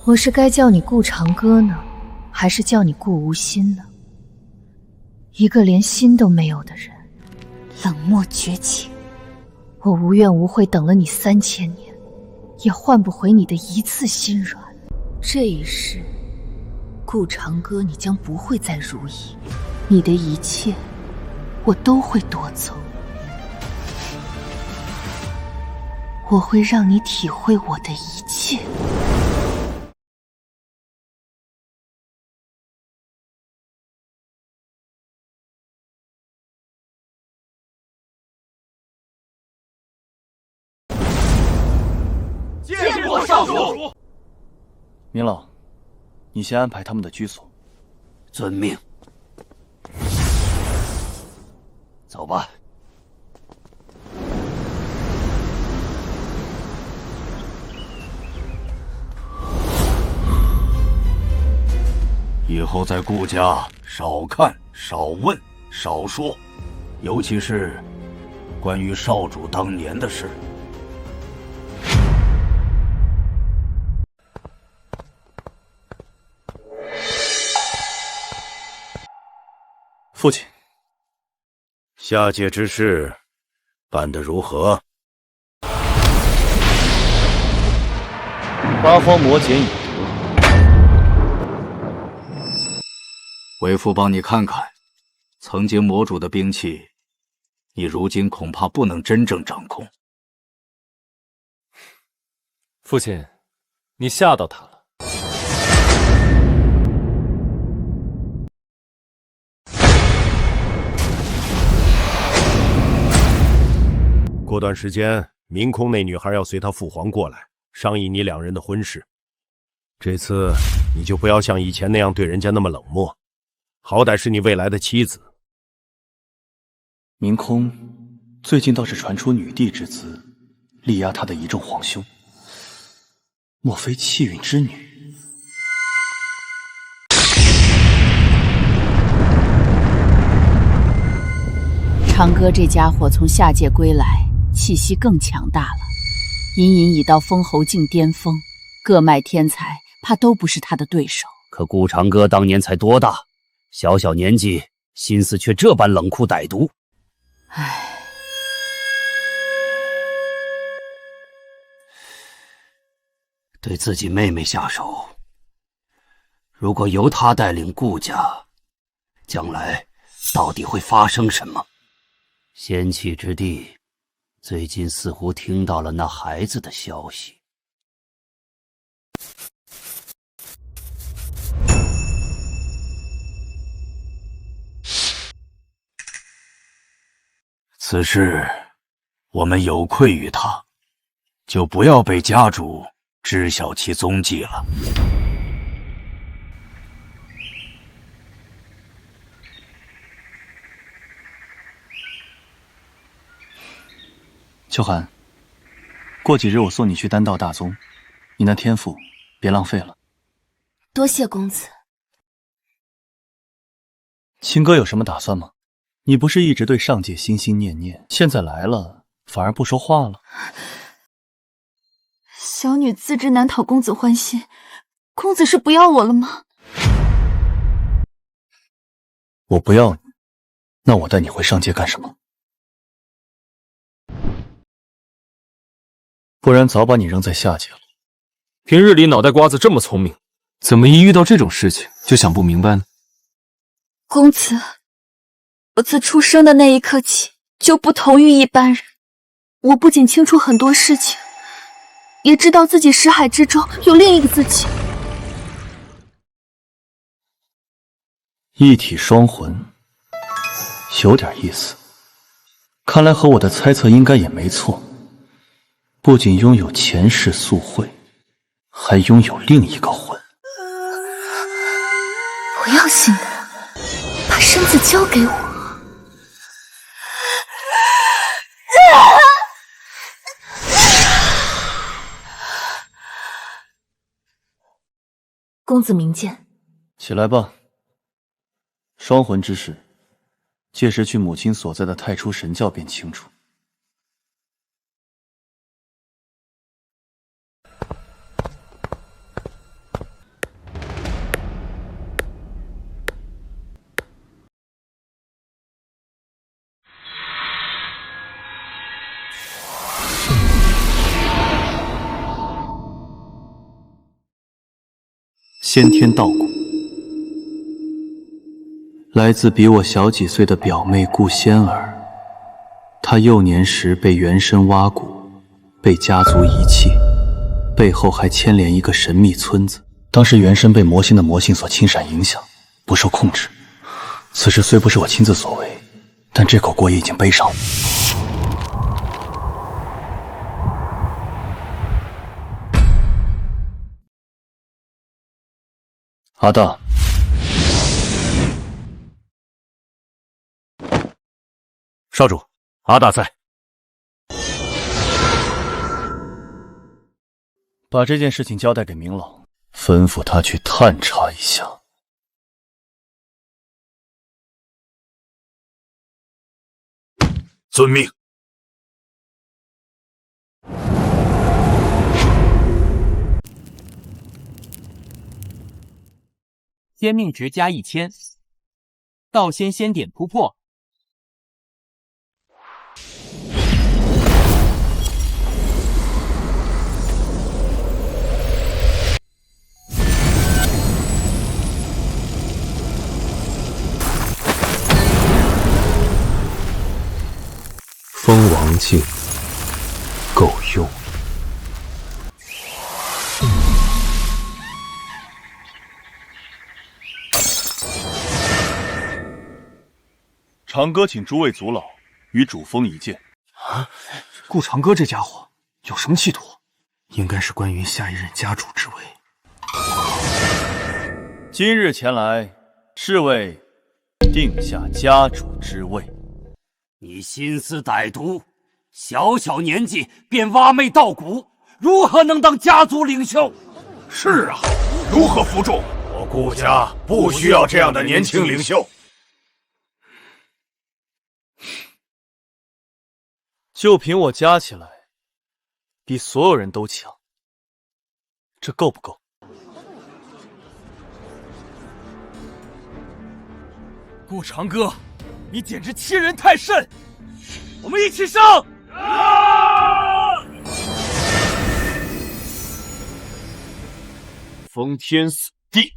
我是该叫你顾长歌呢，还是叫你顾无心呢？一个连心都没有的人，冷漠绝情。我无怨无悔等了你3000年，也换不回你的一次心软。这一世，顾长歌，你将不会再如意，你的一切，我都会夺走。我会让你体会我的一切。见过少主。明老，你先安排他们的居所。遵命。走吧。以后在顾家少看、少问、少说，尤其是关于少主当年的事。父亲，下界之事办得如何？八荒魔茧已得，为父帮你看看，曾经魔主的兵器，你如今恐怕不能真正掌控。父亲，你吓到他了。过段时间，明空那女孩要随他父皇过来，商议你两人的婚事。这次你就不要像以前那样对人家那么冷漠，好歹是你未来的妻子。明空最近倒是传出女帝之资，力压他的一众皇兄，莫非气运之女？长歌这家伙从下界归来，气息更强大了，隐隐已到封侯境巅峰，各脉天才怕都不是他的对手。可顾长歌当年才多大，小小年纪，心思却这般冷酷歹毒。唉，对自己妹妹下手，如果由她带领顾家，将来到底会发生什么？仙气之地最近似乎听到了那孩子的消息。此事我们有愧于他，就不要被家主知晓其踪迹了。秋寒，过几日我送你去丹道大宗，你那天赋别浪费了。多谢公子。青哥有什么打算吗？你不是一直对上界心心念念，现在来了反而不说话了？小女自知难讨公子欢心，公子是不要我了吗？我不要你，那我带你回上界干什么？不然早把你扔在下界了。平日里脑袋瓜子这么聪明，怎么一遇到这种事情就想不明白呢？公子，我自出生的那一刻起就不同于一般人。我不仅清楚很多事情，也知道自己识海之中有另一个自己。一体双魂，有点意思。看来和我的猜测应该也没错。不仅拥有前世宿慧，还拥有另一个魂。不要信他，把身子交给我。公子明鉴。起来吧。双魂之事，届时去母亲所在的太初神教便清楚。先天道骨，来自比我小几岁的表妹顾仙儿。她幼年时被原身挖骨，被家族遗弃，背后还牵连一个神秘村子。当时原身被魔星的魔性所侵闪影响，不受控制。此事虽不是我亲自所为，但这口锅也已经背上了。阿大，少主，阿大在。把这件事情交代给明老，吩咐他去探查一下。遵命。仙命值加1000，道仙仙点突破。蜂王镜，够用。长歌请诸位族老与主封一见。啊，顾长歌这家伙有什么企图？应该是关于下一任家主之位。今日前来，是为定下家主之位。你心思歹毒，小小年纪便挖媚道骨，如何能当家族领袖？是啊，如何服众？我顾家不需要这样的年轻领袖。就凭我加起来，比所有人都强，这够不够？顾长歌，你简直欺人太甚！我们一起上！封天锁地！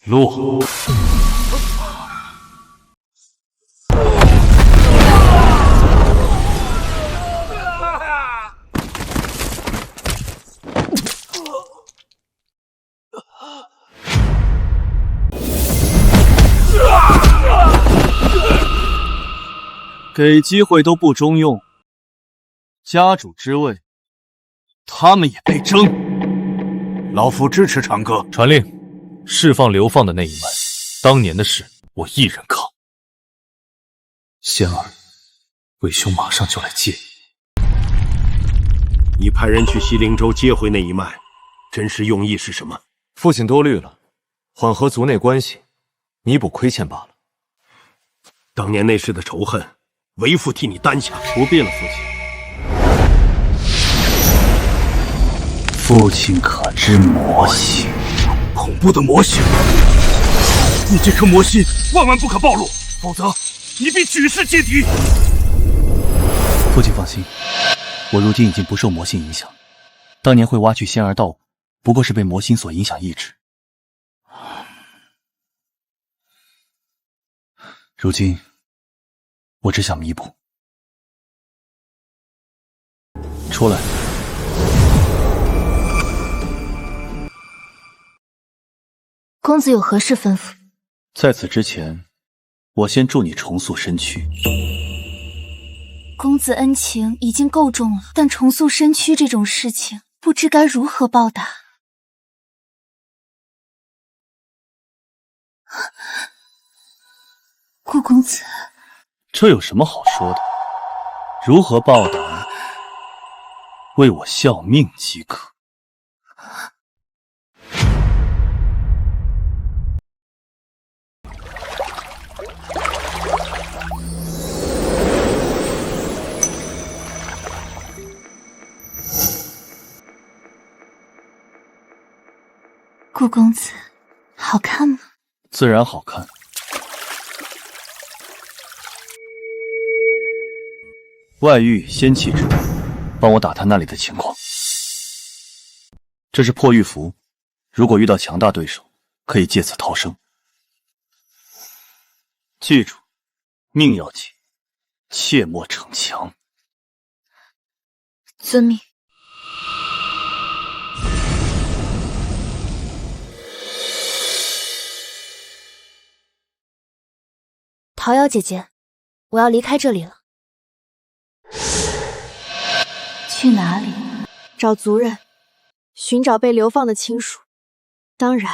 落！给机会都不中用，家主之位，他们也被争。老夫支持长歌。传令，释放流放的那一脉。当年的事，我一人扛。仙儿，魏兄马上就来接你。你派人去西灵州接回那一脉，真实用意是什么？父亲多虑了，缓和族内关系，弥补亏欠罢了。当年那事的仇恨，为父替你担下。不必了，父亲。父亲可知魔性？恐怖的魔性！你这颗魔心万万不可暴露，否则你必举世皆敌。父亲放心，我如今已经不受魔性影响。当年会挖去仙儿道，不过是被魔心所影响意志。如今，我只想弥补。出来。公子有何事吩咐？在此之前，我先助你重塑身躯。公子恩情已经够重了，但重塑身躯这种事情，不知该如何报答。顾公子，这有什么好说的？如何报答？为我效命即可。顾公子，好看吗？自然好看。外域仙气之物，帮我打探那里的情况。这是破玉符，如果遇到强大对手，可以借此逃生。记住，命要紧，切莫逞强。遵命。桃夭姐姐，我要离开这里了。去哪里？找族人，寻找被流放的亲属。当然，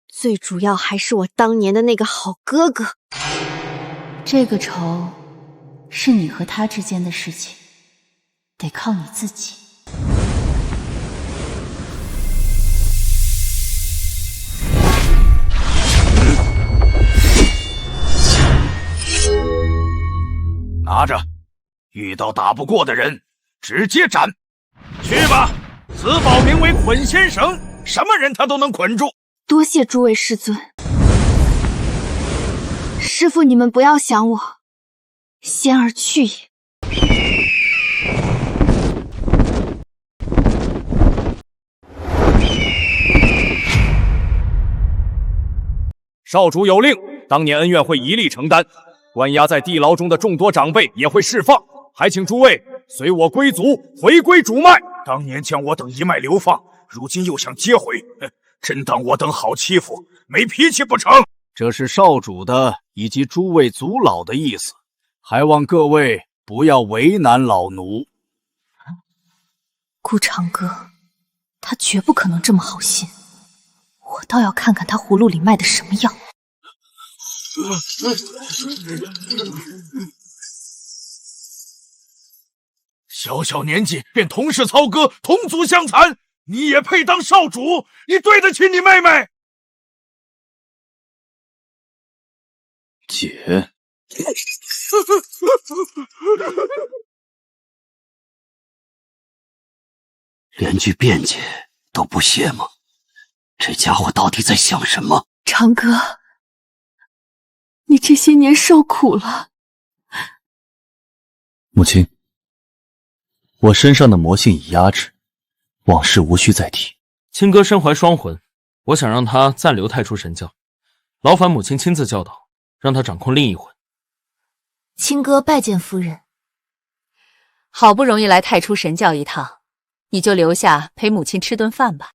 最主要还是我当年的那个好哥哥。这个仇是你和他之间的事情，得靠你自己。拿着，遇到打不过的人，直接斩。去吧，此宝名为捆仙绳，什么人他都能捆住。多谢诸位师尊。师父，你们不要想我，仙儿去也。少主有令，当年恩怨会一力承担。关押在地牢中的众多长辈也会释放，还请诸位随我归族，回归主脉。当年将我等一脉流放，如今又想接回，真当我等好欺负，没脾气不成？这是少主的以及诸位族老的意思，还望各位不要为难老奴。顾长歌，他绝不可能这么好心，我倒要看看他葫芦里卖的什么药。小小年纪便同是操戈，同族相残，你也配当少主？你对得起你妹妹？姐。连句辩解都不屑吗？这家伙到底在想什么？长哥，你这些年受苦了。母亲，我身上的魔性已压制，往事无需再提。亲哥身怀双魂，我想让他暂留太初神教，劳烦母亲亲自教导，让他掌控另一魂。亲哥拜见夫人。好不容易来太初神教一趟，你就留下陪母亲吃顿饭吧。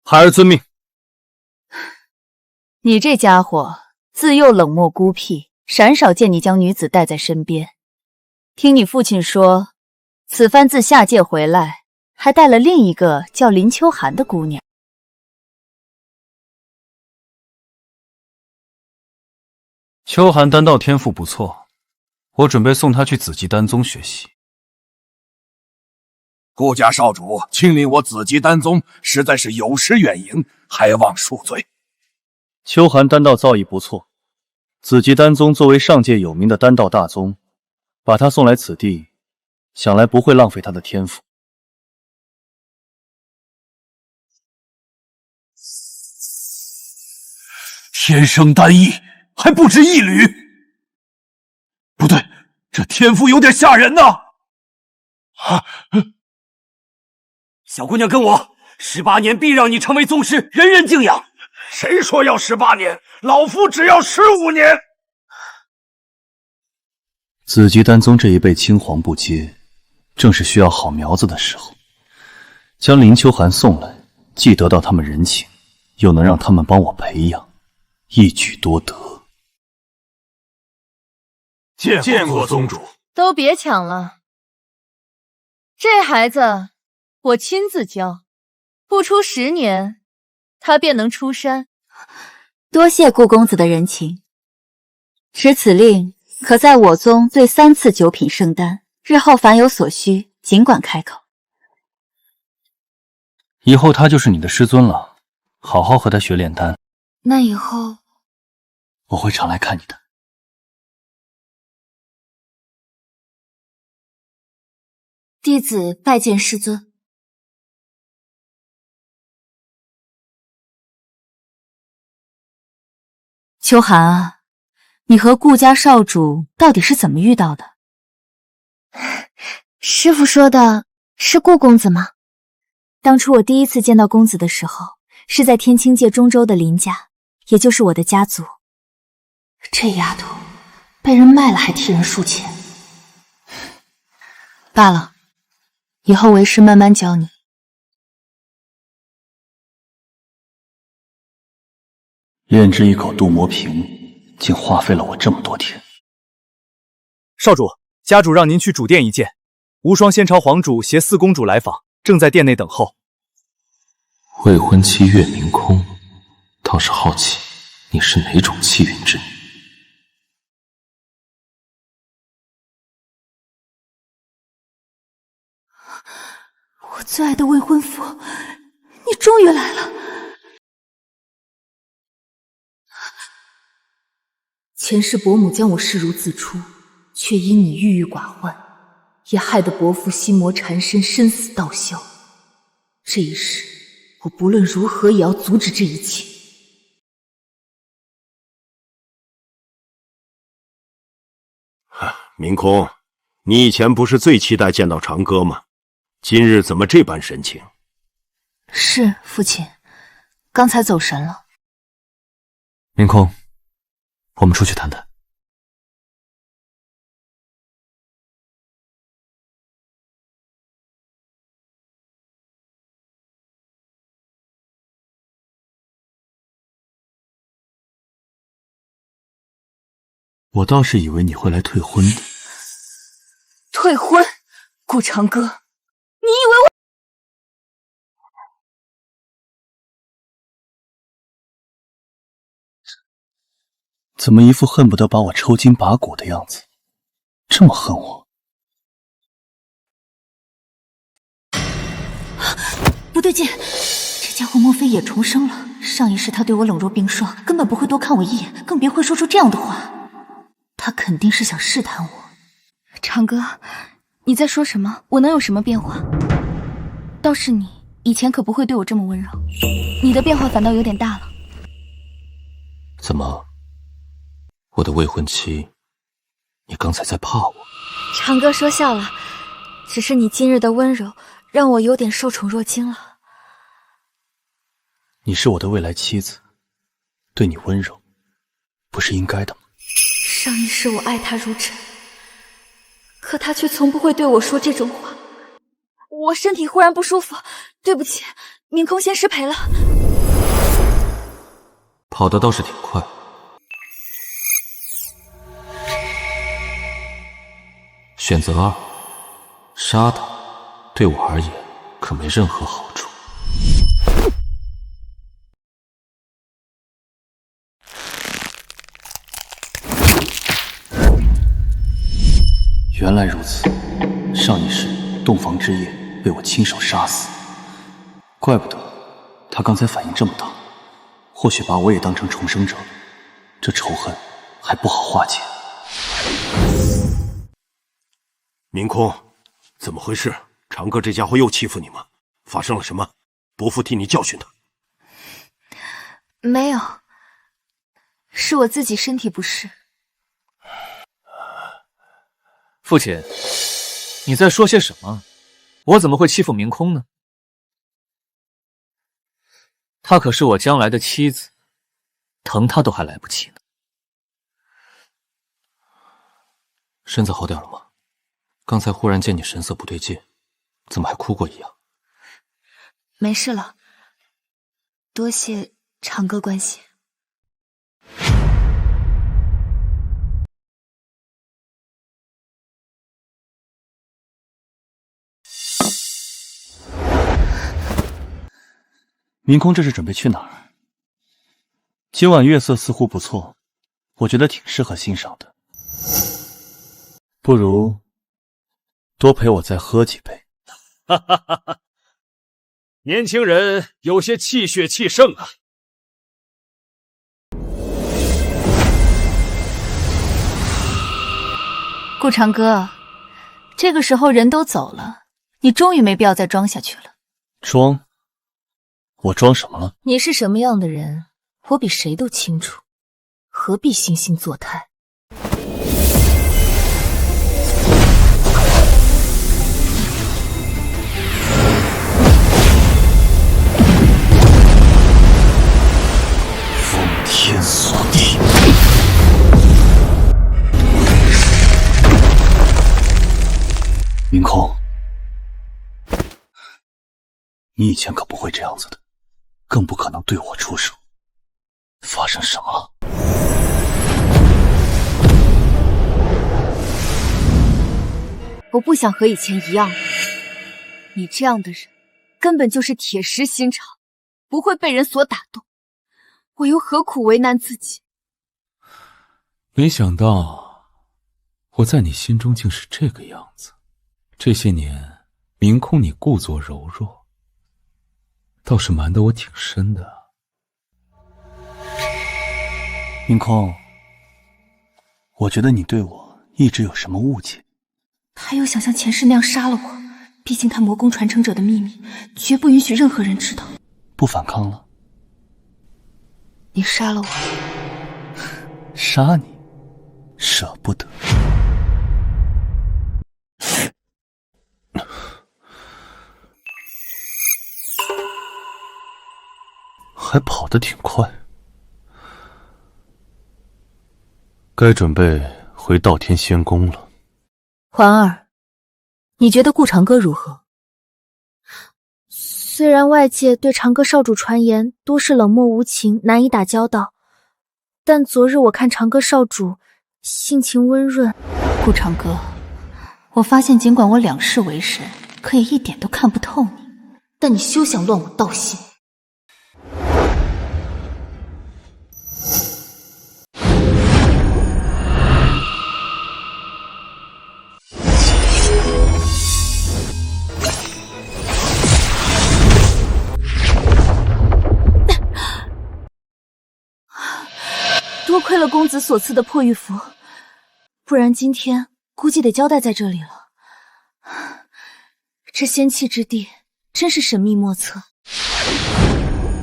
孩儿遵命。你这家伙自幼冷漠孤僻，鲜少见你将女子带在身边。听你父亲说，此番自下界回来，还带了另一个叫林秋寒的姑娘。秋寒丹道天赋不错，我准备送她去紫极丹宗学习。顾家少主亲临我紫极丹宗，实在是有失远迎，还望恕罪。秋寒丹道造诣不错，紫极丹宗作为上界有名的丹道大宗，把他送来此地，想来不会浪费他的天赋。天生丹翼，还不止一缕。不对，这天赋有点吓人呐！小姑娘跟我，18年必让你成为宗师，人人敬仰。谁说要18年？老夫只要15年。紫极丹宗这一辈青黄不接，正是需要好苗子的时候。将林秋寒送来，既得到他们人情，又能让他们帮我培养，一举多得。见过宗主。都别抢了，这孩子我亲自教，不出10年，他便能出山。多谢顾公子的人情。持此令，可在我宗兑3次9品圣丹，日后凡有所需，尽管开口。以后他就是你的师尊了，好好和他学炼丹。那以后我会常来看你的。弟子拜见师尊。秋寒啊，你和顾家少主到底是怎么遇到的？师父说的是顾公子吗？当初我第一次见到公子的时候，是在天青界中州的林家，也就是我的家族。这丫头被人卖了还替人数钱。罢了，以后为师慢慢教你。炼制一口镀魔瓶，竟花费了我这么多天。少主，家主让您去主殿一见，无双仙朝皇主携4公主来访，正在殿内等候。未婚妻月明空，倒是好奇你是哪种气运之女。我最爱的未婚夫，你终于来了。前世伯母将我视如自出，却因你郁郁寡欢，也害得伯父心魔缠身，生死道消。这一世，我不论如何也要阻止这一切。明空，你以前不是最期待见到长歌吗？今日怎么这般神情？是父亲，刚才走神了。明空，我们出去谈谈。我倒是以为你会来退婚的。退婚？顾长歌，你以为我……怎么一副恨不得把我抽筋拔骨的样子？这么恨我？不对劲，这家伙莫非也重生了？上一世他对我冷若冰霜，根本不会多看我一眼，更别会说出这样的话。他肯定是想试探我，长哥，你在说什么？我能有什么变化？倒是你，以前可不会对我这么温柔，你的变化反倒有点大了。怎么，我的未婚妻，你刚才在怕我？长哥说笑了，只是你今日的温柔让我有点受宠若惊了。你是我的未来妻子，对你温柔，不是应该的吗？上一世我爱他如尘，可他却从不会对我说这种话。我身体忽然不舒服，对不起，明空先失陪了。跑得倒是挺快。选择2，杀他，对我而言可没任何好处。原来如此，上一世洞房之夜被我亲手杀死，怪不得他刚才反应这么大，或许把我也当成重生者了，这仇恨还不好化解。明空，怎么回事？长哥这家伙又欺负你吗？发生了什么？伯父替你教训他。没有，是我自己身体不适。父亲，你在说些什么？我怎么会欺负明空呢？她可是我将来的妻子，疼她都还来不及呢。身子好点了吗？刚才忽然见你神色不对劲，怎么还哭过一样？没事了，多谢长哥关心。明空这是准备去哪儿？今晚月色似乎不错，我觉得挺适合欣赏的。不如多陪我再喝几杯。哈哈哈哈！年轻人有些气血气盛啊。顾长哥，这个时候人都走了，你终于没必要再装下去了。装？我装什么了？你是什么样的人，我比谁都清楚，何必惺惺作态？封天锁地。明空，你以前可不会这样子的，更不可能对我出手。发生什么了？我不想和以前一样。你这样的人，根本就是铁石心肠，不会被人所打动。我又何苦为难自己？没想到，我在你心中竟是这个样子。这些年，明空你故作柔弱，倒是瞒得我挺深的。明空，我觉得你对我一直有什么误解。他又想像前世那样杀了我，毕竟他魔宫传承者的秘密绝不允许任何人知道。不反抗了？你杀了我。杀你？舍不得。还跑得挺快，该准备回道天仙宫了。环儿，你觉得顾长歌如何？虽然外界对长歌少主传言多是冷漠无情，难以打交道，但昨日我看长歌少主性情温润。顾长歌，我发现尽管我两世为神，可也一点都看不透你，但你休想乱我道心。多亏了公子所赐的破玉符，不然今天估计得交代在这里了。这仙气之地真是神秘莫测，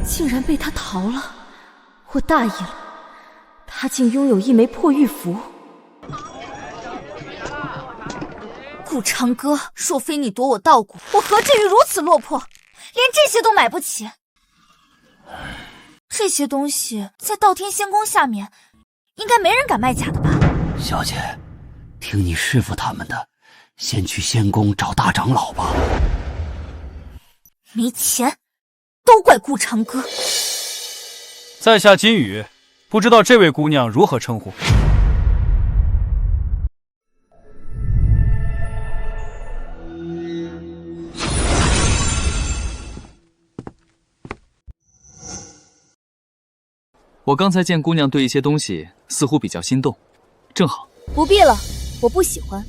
竟然被他逃了，我大意了。他竟拥有一枚破玉符。顾长歌，若非你夺我道骨，我何至于如此落魄，连这些都买不起。这些东西在道天仙宫下面，应该没人敢卖假的吧？小姐，听你师父他们的，先去仙宫找大长老吧。没钱，都怪顾长歌。在下金羽，不知道这位姑娘如何称呼？我刚才见姑娘对一些东西似乎比较心动，正好。不必了，我不喜欢，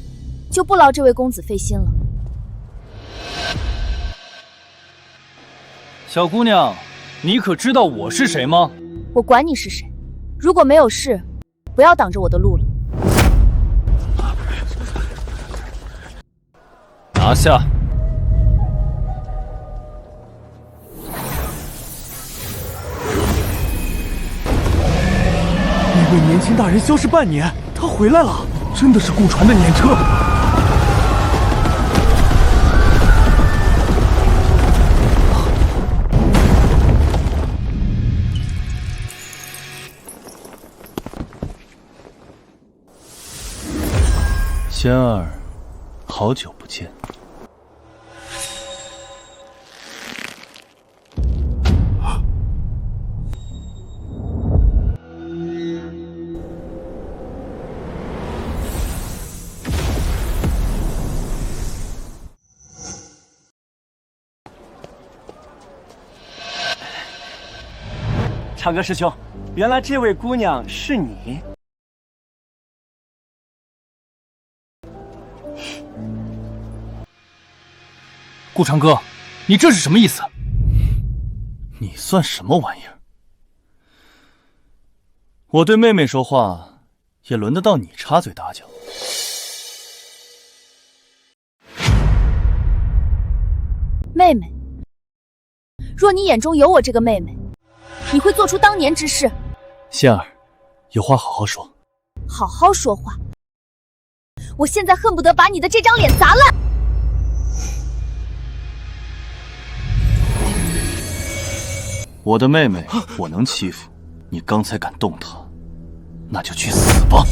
就不劳这位公子费心了。小姑娘，你可知道我是谁吗？我管你是谁，如果没有事，不要挡着我的路了。拿下！那位年轻大人消失半年，他回来了，真的是顾传的撵车。仙儿，好久不见。长歌师兄，原来这位姑娘是你。顾长歌，你这是什么意思？你算什么玩意儿？我对妹妹说话，也轮得到你插嘴打搅？妹妹，若你眼中有我这个妹妹，你会做出当年之事。仙儿，有话好好说。好好说话。我现在恨不得把你的这张脸砸烂。我的妹妹，我能欺负，你刚才敢动她，那就去死吧！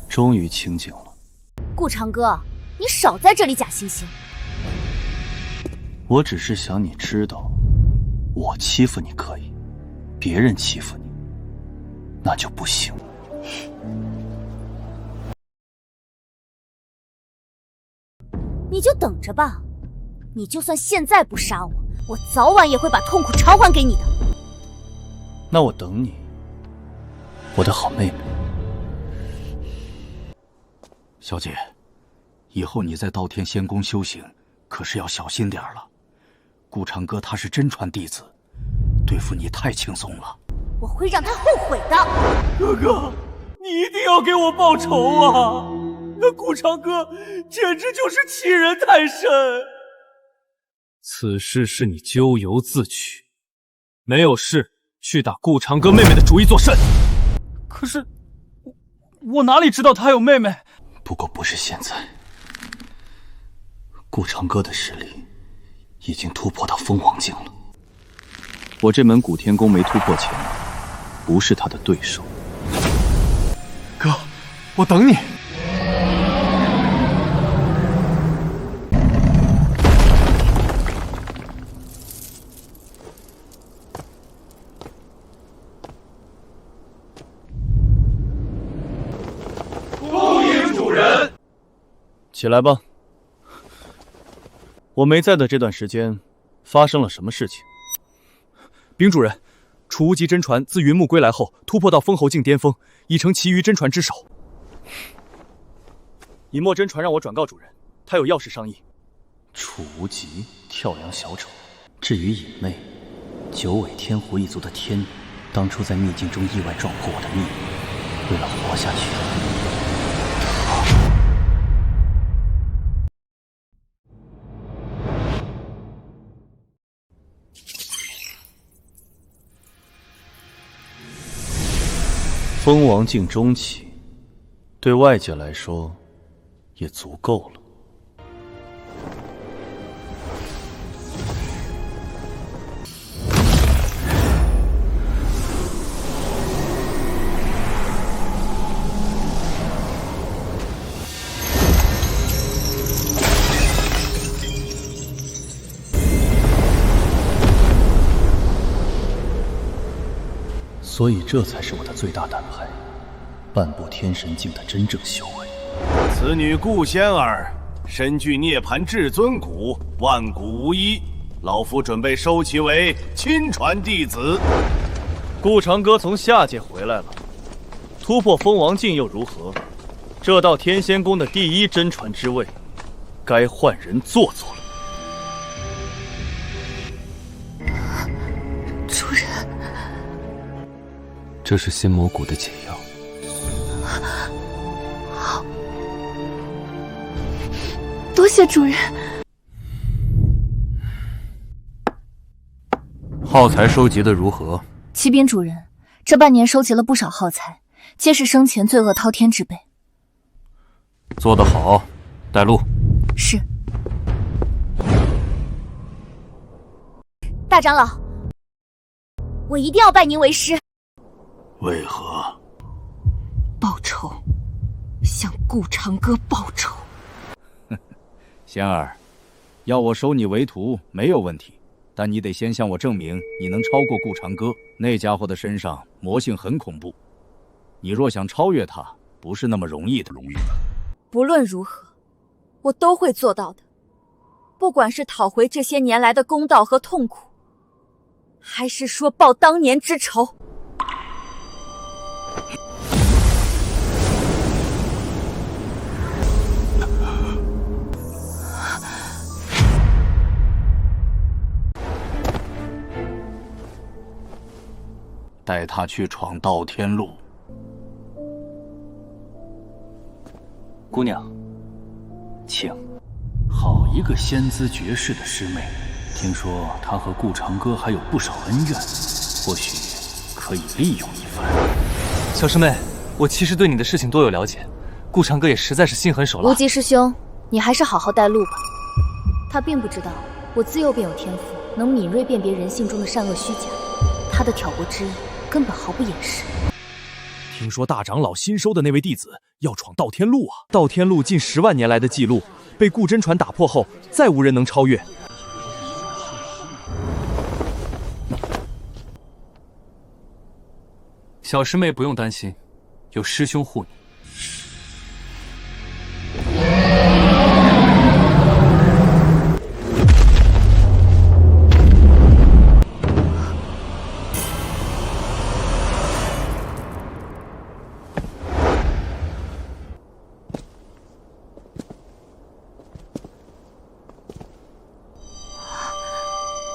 终于清静了。顾长歌，你少在这里假惺惺。我只是想你知道，我欺负你可以，别人欺负你，那就不行。你就等着吧，你就算现在不杀我，我早晚也会把痛苦偿还给你的。那我等你，我的好妹妹。小姐，以后你在道天仙宫修行，可是要小心点了。顾长歌他是真传弟子，对付你太轻松了。我会让他后悔的。哥哥，你一定要给我报仇啊！那顾长歌简直就是欺人太甚。此事是你咎由自取，没有事去打顾长歌妹妹的主意作甚？可是我哪里知道她有妹妹？不过不是现在，顾长歌的实力已经突破到封王境了。我这门古天功没突破前，不是他的对手。哥，我等你。恭迎主人。起来吧。我没在的这段时间，发生了什么事情？禀主人，楚无极真传自云木归来后，突破到封侯境巅峰，已成其余真传之首。尹墨真传让我转告主人，他有要事商议。楚无极，跳梁小丑。至于尹妹，九尾天狐一族的天女，当初在秘境中意外撞破我的秘密，为了活下去。蜂王境中期，对外界来说也足够了。所以这才是我的最大胆牌，半步天神境的真正修为。此女顾仙儿身具涅槃至尊骨，万古无一，老夫准备收其为亲传弟子。顾长歌从下界回来了，突破蜂王境又如何？这道天仙宫的第一真传之位，该换人做做了。主人，这是仙魔谷的解药。好，多谢主人。耗材收集的如何？启禀主人，这半年收集了不少耗材，皆是生前罪恶滔天之辈。做得好，带路。是。大长老，我一定要拜您为师。为何？报仇，向顾长歌报仇。仙儿，要我收你为徒没有问题，但你得先向我证明你能超过顾长歌。那家伙的身上魔性很恐怖，你若想超越他，不是那么容易的。不论如何，我都会做到的。不管是讨回这些年来的公道和痛苦，还是说报当年之仇。带他去闯道天路。姑娘，请。好一个仙姿绝世的师妹，听说她和顾长歌还有不少恩怨，或许可以利用一番。小师妹，我其实对你的事情多有了解，顾长歌也实在是心狠手辣。无极师兄，你还是好好带路吧。他并不知道我自幼便有天赋，能敏锐辨别人性中的善恶虚假。他的挑拨之意根本毫不掩饰。听说大长老新收的那位弟子要闯道天路啊！道天路近10万年来的记录，被顾真传打破后，再无人能超越。小师妹不用担心，有师兄护你。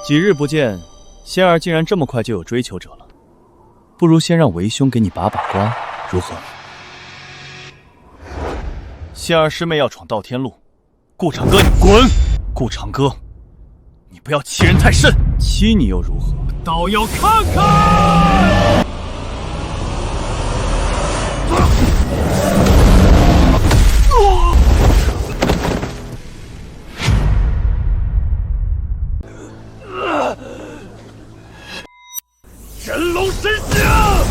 几日不见，仙儿竟然这么快就有追求者了。不如先让为兄给你把把关，如何？仙儿师妹要闯道天路，顾长歌你滚！顾长歌，你不要欺人太甚，欺你又如何？倒要看看！神龙神下！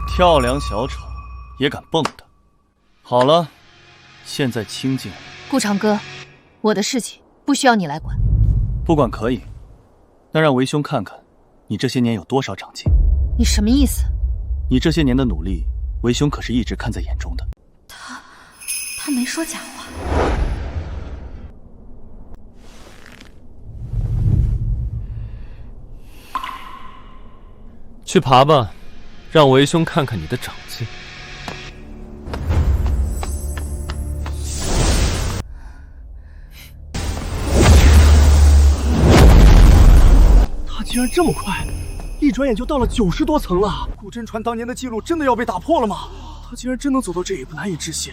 跳梁小丑也敢蹦跶？好了，现在清静。顾长歌，我的事情不需要你来管。不管可以，那让为兄看看你这些年有多少长进。你什么意思？你这些年的努力，为兄可是一直看在眼中的。他没说假话。去爬吧，让为兄看看你的长进。他竟然这么快，一转眼就到了90多层了。古真传当年的记录真的要被打破了吗？他竟然真能走到这一步，难以置信。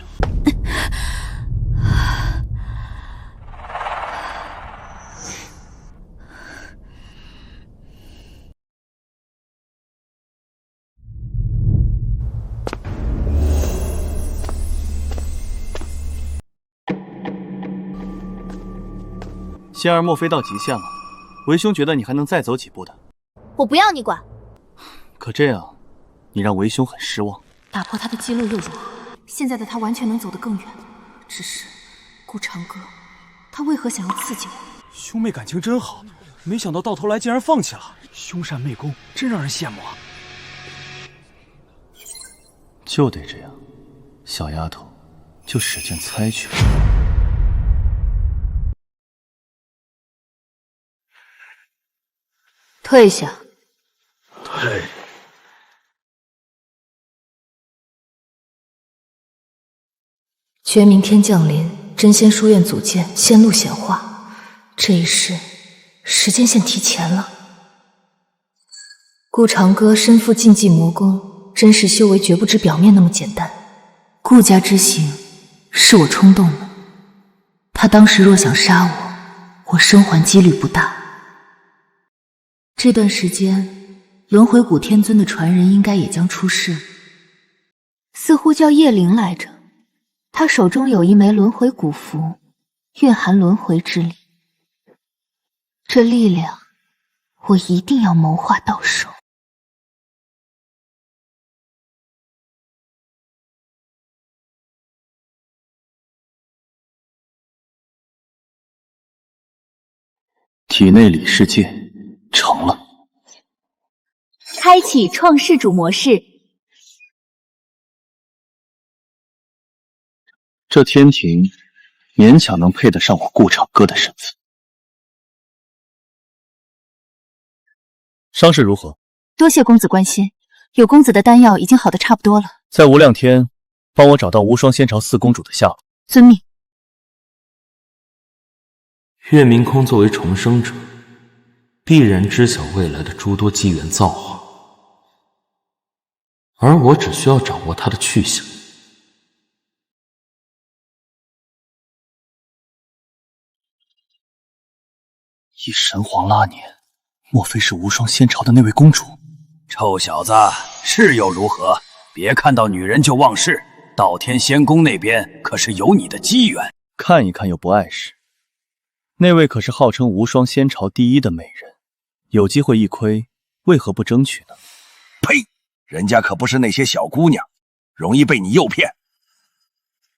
仙儿莫非到极限了？为兄觉得你还能再走几步的。我不要你管。可这样，你让为兄很失望。打破他的记录又如何？现在的他完全能走得更远。只是顾长歌，他为何想要刺激我？兄妹感情真好，没想到到头来竟然放弃了。凶善媚功，真让人羡慕啊！就得这样，小丫头，就使劲猜去吧。退下。退。绝明天降临，真仙书院组建，仙路显化。这一世，时间线提前了。顾长歌身负禁忌魔功，真实修为绝不止表面那么简单。顾家之行，是我冲动了。他当时若想杀我，我生还几率不大。这段时间，轮回谷天尊的传人应该也将出世，似乎叫叶灵来着。他手中有一枚轮回古符，蕴含轮回之力。这力量，我一定要谋划到手。体内里世界成了。开启创世主模式。这天庭勉强能配得上我顾长歌的身份。伤势如何？多谢公子关心，有公子的丹药已经好得差不多了。在无量天帮我找到无双仙朝四公主的下落。遵命。月明空作为重生者，必然知晓未来的诸多机缘造化，而我只需要掌握它的去向。以神皇拉年，莫非是无双仙朝的那位公主？臭小子，是又如何？别看到女人就忘事。道天仙宫那边可是有你的机缘。看一看又不碍事。那位可是号称无双仙朝第一的美人，有机会一窥，为何不争取呢？呸！人家可不是那些小姑娘，容易被你诱骗。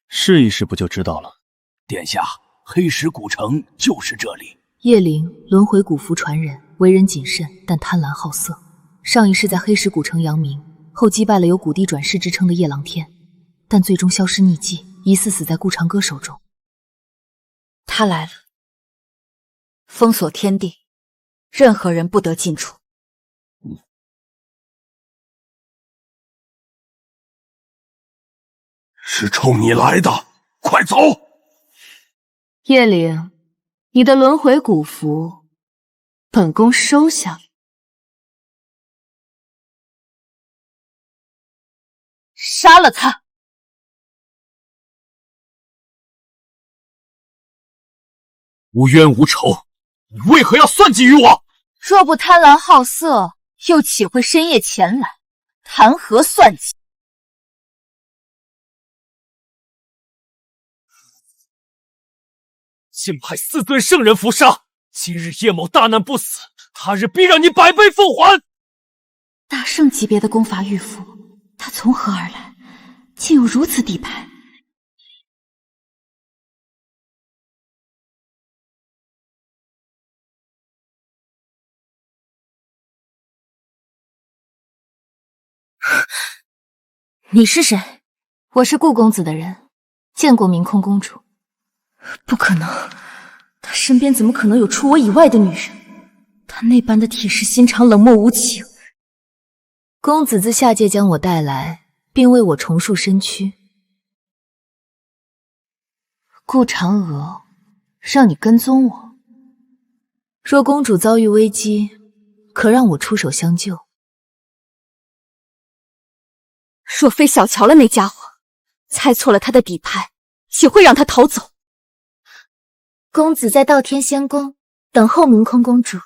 试一试不就知道了。殿下，黑石古城就是这里。叶灵，轮回古符传人，为人谨慎，但贪婪好色。上一世在黑石古城扬名，后击败了有古帝转世之称的夜郎天，但最终消失匿迹，疑似死在顾长歌手中。他来了，封锁天地，任何人不得进出。是冲你来的，快走！叶灵，你的轮回古符，本宫收下了。杀了他！无冤无仇，你为何要算计于我？若不贪婪好色，又岂会深夜前来？谈何算计？竟派4尊圣人伏杀！今日叶某大难不死，他日必让你百倍奉还！大圣级别的功法玉符，他从何而来？竟有如此底牌？你是谁？我是顾公子的人，见过明空公主。不可能，他身边怎么可能有除我以外的女人？他那般的铁石心肠，冷漠无情。公子自下界将我带来，并为我重塑身躯。顾嫦娥让你跟踪我，若公主遭遇危机，可让我出手相救。若非小瞧了那家伙，猜错了他的底牌，也会让他逃走。公子在道天仙宫等候明空公主。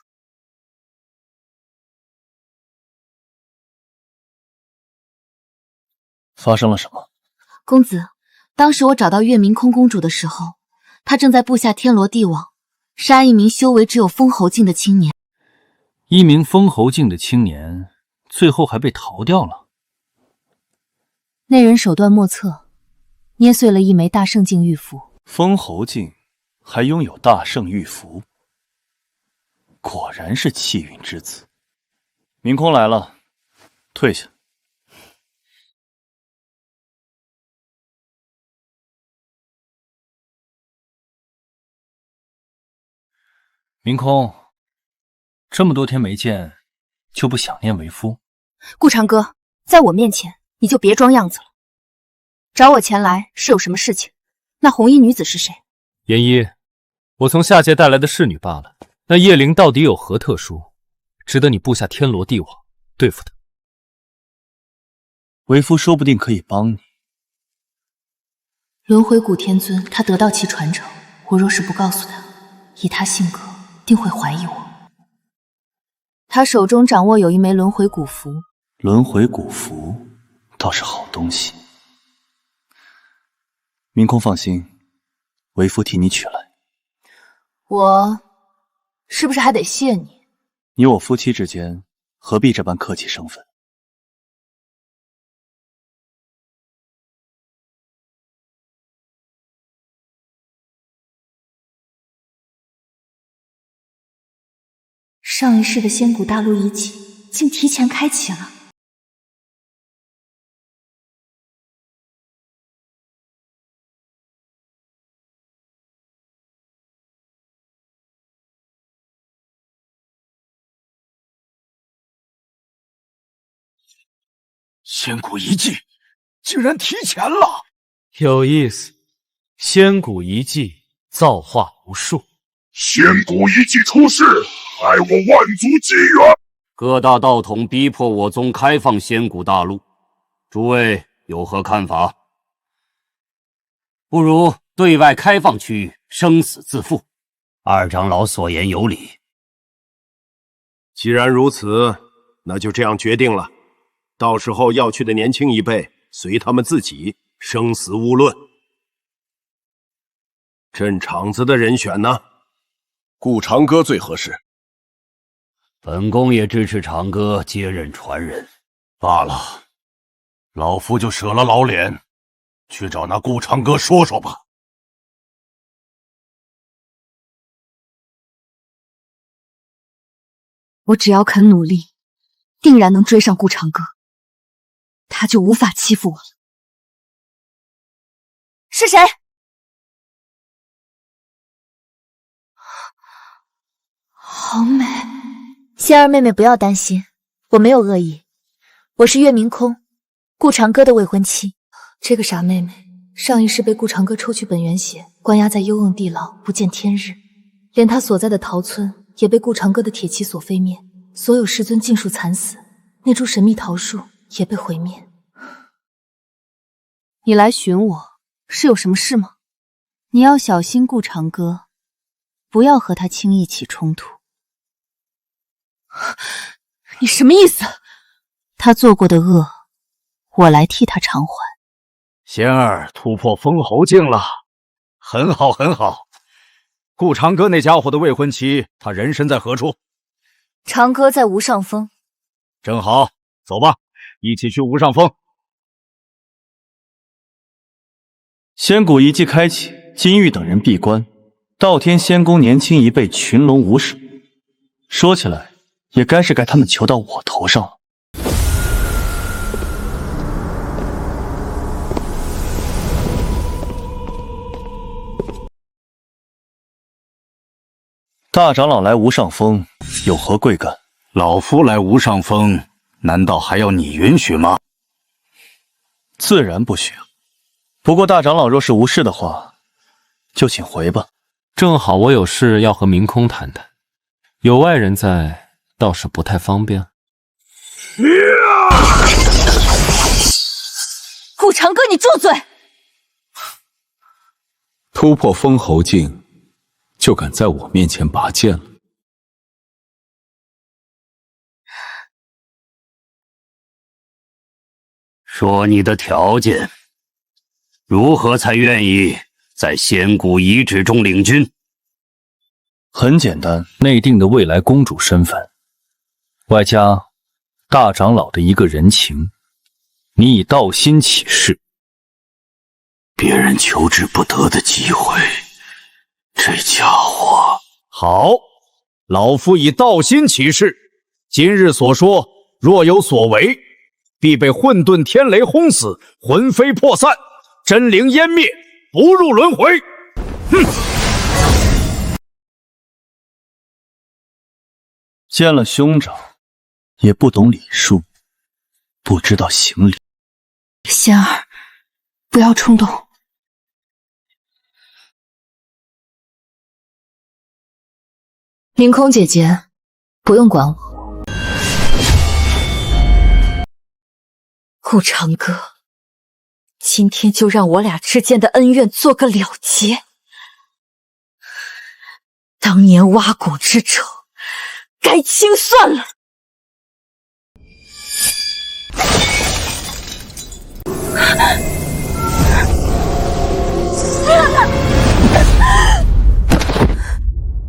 发生了什么？公子，当时我找到月明空公主的时候，她正在布下天罗地网，杀一名修为只有封侯境的青年。一名封侯境的青年，最后还被逃掉了。那人手段莫测，捏碎了一枚大圣境玉符。封侯境还拥有大圣玉符，果然是气运之子。明空来了，退下。明空，这么多天没见，就不想念为夫？顾长歌，在我面前你就别装样子了。找我前来是有什么事情？那红衣女子是谁？妍一，我从下界带来的侍女罢了。那叶灵到底有何特殊，值得你布下天罗地网对付她？为夫说不定可以帮你。轮回古天尊，他得到其传承，我若是不告诉他，以他性格，定会怀疑我。他手中掌握有一枚轮回古符，轮回古符倒是好东西。明空放心，为夫替你取来。我是不是还得谢你？你我夫妻之间何必这般客气生分？上一世的仙古大陆遗迹竟提前开启了。仙古遗迹竟然提前了，有意思。仙古遗迹造化无数，仙古遗迹出世，害我万族积怨。各大道统逼迫我宗开放仙古大陆，诸位有何看法？不如对外开放区域，生死自负。二长老所言有理。既然如此，那就这样决定了。到时候要去的年轻一辈，随他们自己，生死勿论。镇场子的人选呢？顾长歌最合适。本宫也支持长歌接任传人。罢了，老夫就舍了老脸，去找那顾长歌说说吧。我只要肯努力，定然能追上顾长歌，他就无法欺负我了。是谁？好美。仙儿妹妹不要担心，我没有恶意，我是月明空，顾长歌的未婚妻。这个傻妹妹上一世被顾长歌抽取本源血，关押在幽瓮地牢，不见天日，连她所在的桃村也被顾长歌的铁骑所飞灭，所有师尊尽数惨死，那株神秘桃树也被毁灭。你来寻我是有什么事吗？你要小心顾长歌，不要和他轻易起冲突。你什么意思？他做过的恶，我来替他偿还。仙儿突破封侯境了，很好很好。顾长歌那家伙的未婚妻，他人身在何处？长歌在无上峰。正好，走吧，一起去无上峰。仙古遗迹开启，金玉等人闭关，道天仙宫年轻一辈群龙无首。说起来，也该他们求到我头上了。大长老来无上峰，有何贵干？老夫来无上峰，难道还要你允许吗？自然不许。不过大长老若是无事的话，就请回吧。正好我有事要和明空谈谈，有外人在，倒是不太方便。顾长歌，你住嘴！突破封侯境，就敢在我面前拔剑了？说你的条件，如何才愿意在仙谷遗址中领军？很简单，内定的未来公主身份，外加大长老的一个人情，你以道心起誓。别人求之不得的机会，这家伙……好，老夫以道心起誓，今日所说若有所违，必被混沌天雷轰死，魂飞魄散，真灵湮灭，不入轮回。哼！见了兄长，也不懂礼数，不知道行礼。仙儿，不要冲动。凌空姐姐，不用管我。顾长歌，今天就让我俩之间的恩怨做个了结。当年挖骨之仇，该清算了。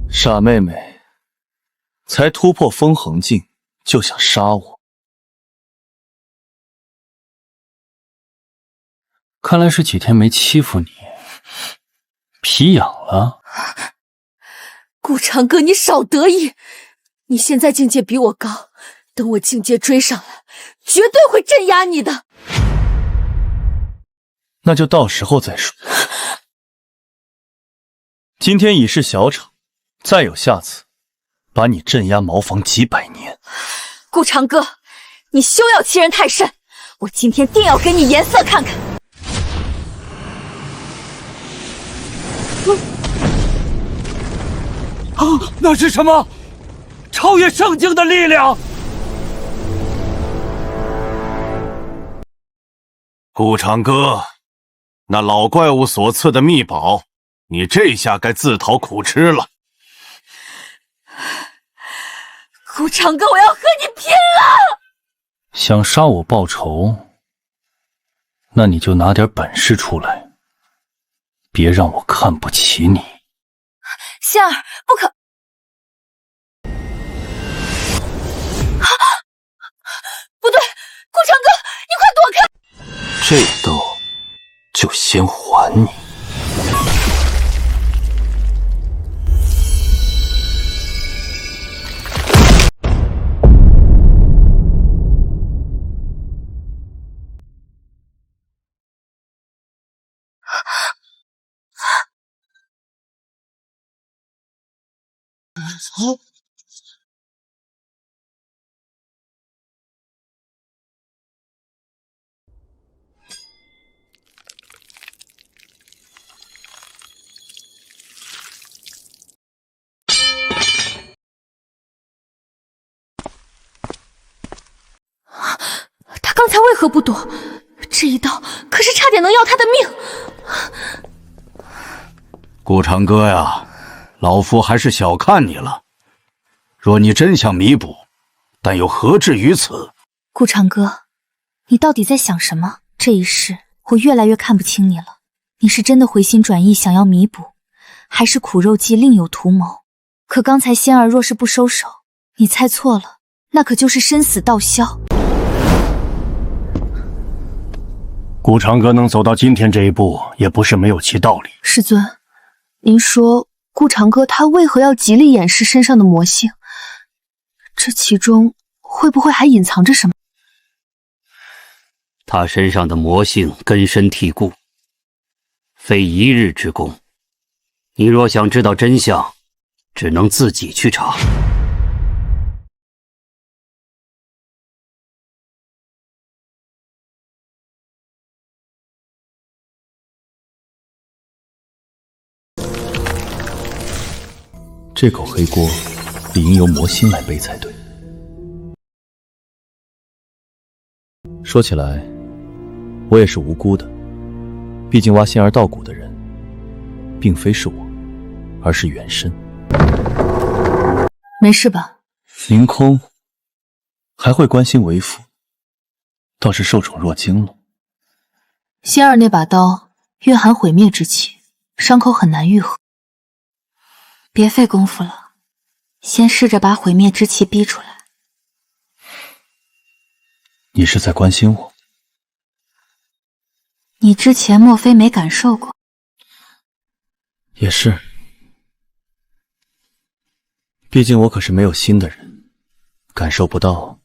傻妹妹，才突破封恒境就想杀我，看来是几天没欺负你，皮痒了。顾长歌，你少得意！你现在境界比我高，等我境界追上来，绝对会镇压你的。那就到时候再说。今天已是小惩，再有下次，把你镇压茅房几百年。顾长歌，你休要欺人太甚！我今天定要给你颜色看看。那是什么？超越圣境的力量！顾长歌，那老怪物所赐的秘宝，你这下该自讨苦吃了。顾长歌，我要和你拼了！想杀我报仇，那你就拿点本事出来，别让我看不起你。仙儿，不可！不对，顾长歌，你快躲开！这斗就先还你。他刚才为何不躲？这一刀可是差点能要他的命。顾长歌呀，老夫还是小看你了。若你真想弥补，但又何至于此？顾长歌，你到底在想什么？这一世，我越来越看不清你了。你是真的回心转意想要弥补，还是苦肉计另有图谋？可刚才仙儿若是不收手，你猜错了，那可就是生死道消。顾长歌能走到今天这一步，也不是没有其道理。师尊，您说顾长歌他为何要极力掩饰身上的魔性？这其中会不会还隐藏着什么？他身上的魔性根深蒂固，非一日之功。你若想知道真相，只能自己去查。这口黑锅理应由魔心来背才对。说起来，我也是无辜的。毕竟挖仙儿稻谷的人，并非是我，而是元深。没事吧？凌空还会关心为父，倒是受宠若惊了。仙儿那把刀蕴含毁灭之气，伤口很难愈合。别费功夫了，先试着把毁灭之气逼出来。你是在关心我？你之前莫非没感受过？也是，毕竟我可是没有心的人，感受不到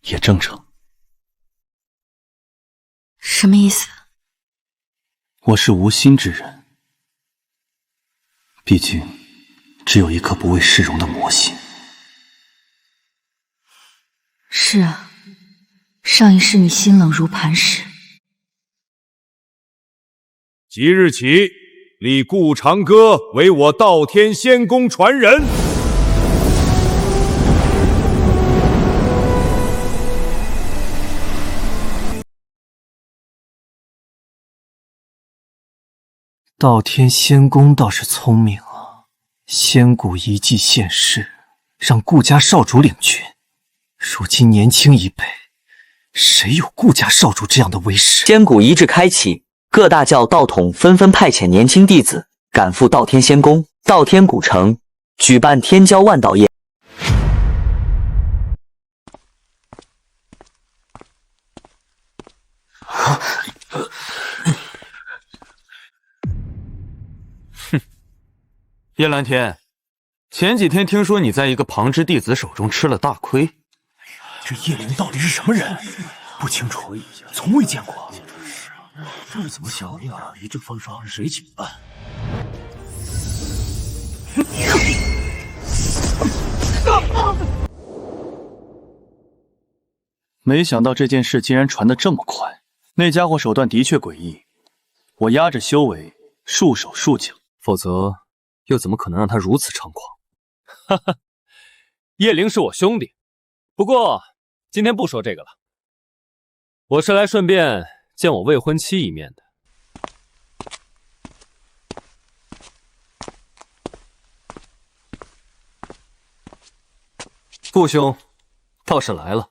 也正常。什么意思？我是无心之人，毕竟只有一颗不为世容的魔心。是啊，上一世你心冷如磐石。即日起，立顾长歌为我道天仙宫传人。道天仙宫倒是聪明啊，仙骨遗迹现世，让顾家少主领军。如今年轻一辈，谁有顾家少主这样的威势？仙骨遗址开启，各大教道统纷纷派遣年轻弟子赶赴道天仙宫、道天古城，举办天骄万道宴。叶蓝天，前几天听说你在一个旁支弟子手中吃了大亏。这叶灵到底是什么人？不清楚，从未见过。这怎么小命啊？一阵风霜，谁请办？没想到这件事竟然传得这么快，那家伙手段的确诡异。我压着修为，束手束脚，否则又怎么可能让他如此猖狂？哈哈，叶灵是我兄弟，不过今天不说这个了。我是来顺便见我未婚妻一面的。顾兄倒是来了，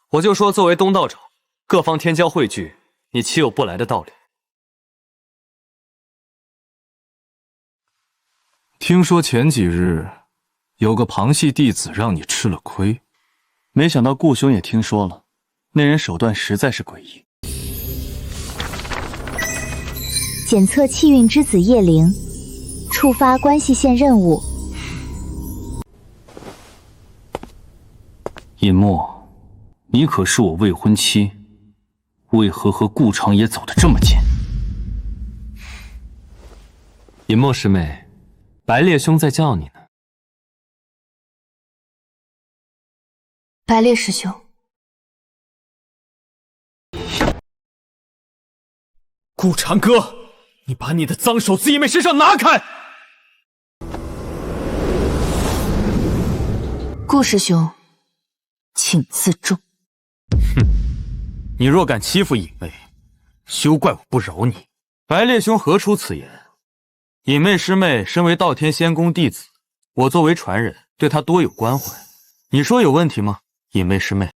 我就说作为东道长，各方天骄汇聚，你岂有不来的道理？听说前几日有个旁系弟子让你吃了亏，没想到顾兄也听说了，那人手段实在是诡异。检测气运之子叶灵，触发关系线任务。尹墨，你可是我未婚妻，为何和顾长野走得这么近？尹墨师妹，白烈兄在叫你呢。白烈师兄，顾长歌，你把你的脏手自叶妹身上拿开！顾师兄，请自重。哼，你若敢欺负尹妹，休怪我不饶你。白烈兄何出此言？尹妹师妹身为道天仙宫弟子，我作为传人，对她多有关怀。你说有问题吗？尹妹师妹。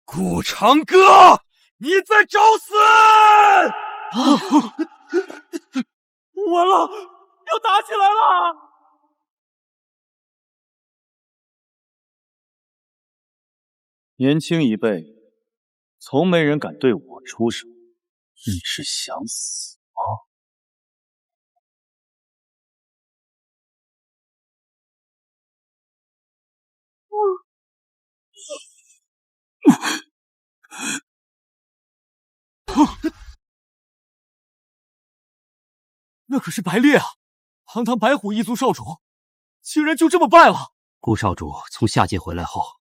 顾长歌，你在找死！完了，要打起来了！年轻一辈，从没人敢对我出手，你是想死吗？那可是白烈啊，堂堂白虎一族少主，竟然就这么败了！顾少主从下界回来后，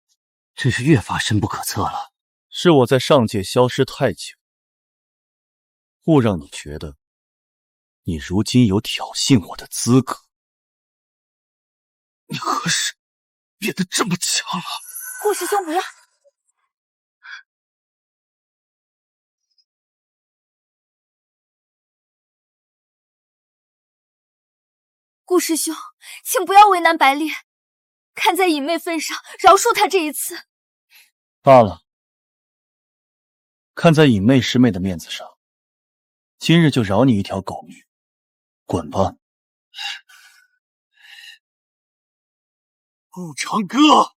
真是越发深不可测了。是我在上界消失太久，误让你觉得你如今有挑衅我的资格。你何时变得这么强了？顾师兄不要！顾师兄，请不要为难白烈，看在隐妹份上，饶恕他这一次。罢了，看在隐妹师妹的面子上，今日就饶你一条狗命，滚吧！顾长歌，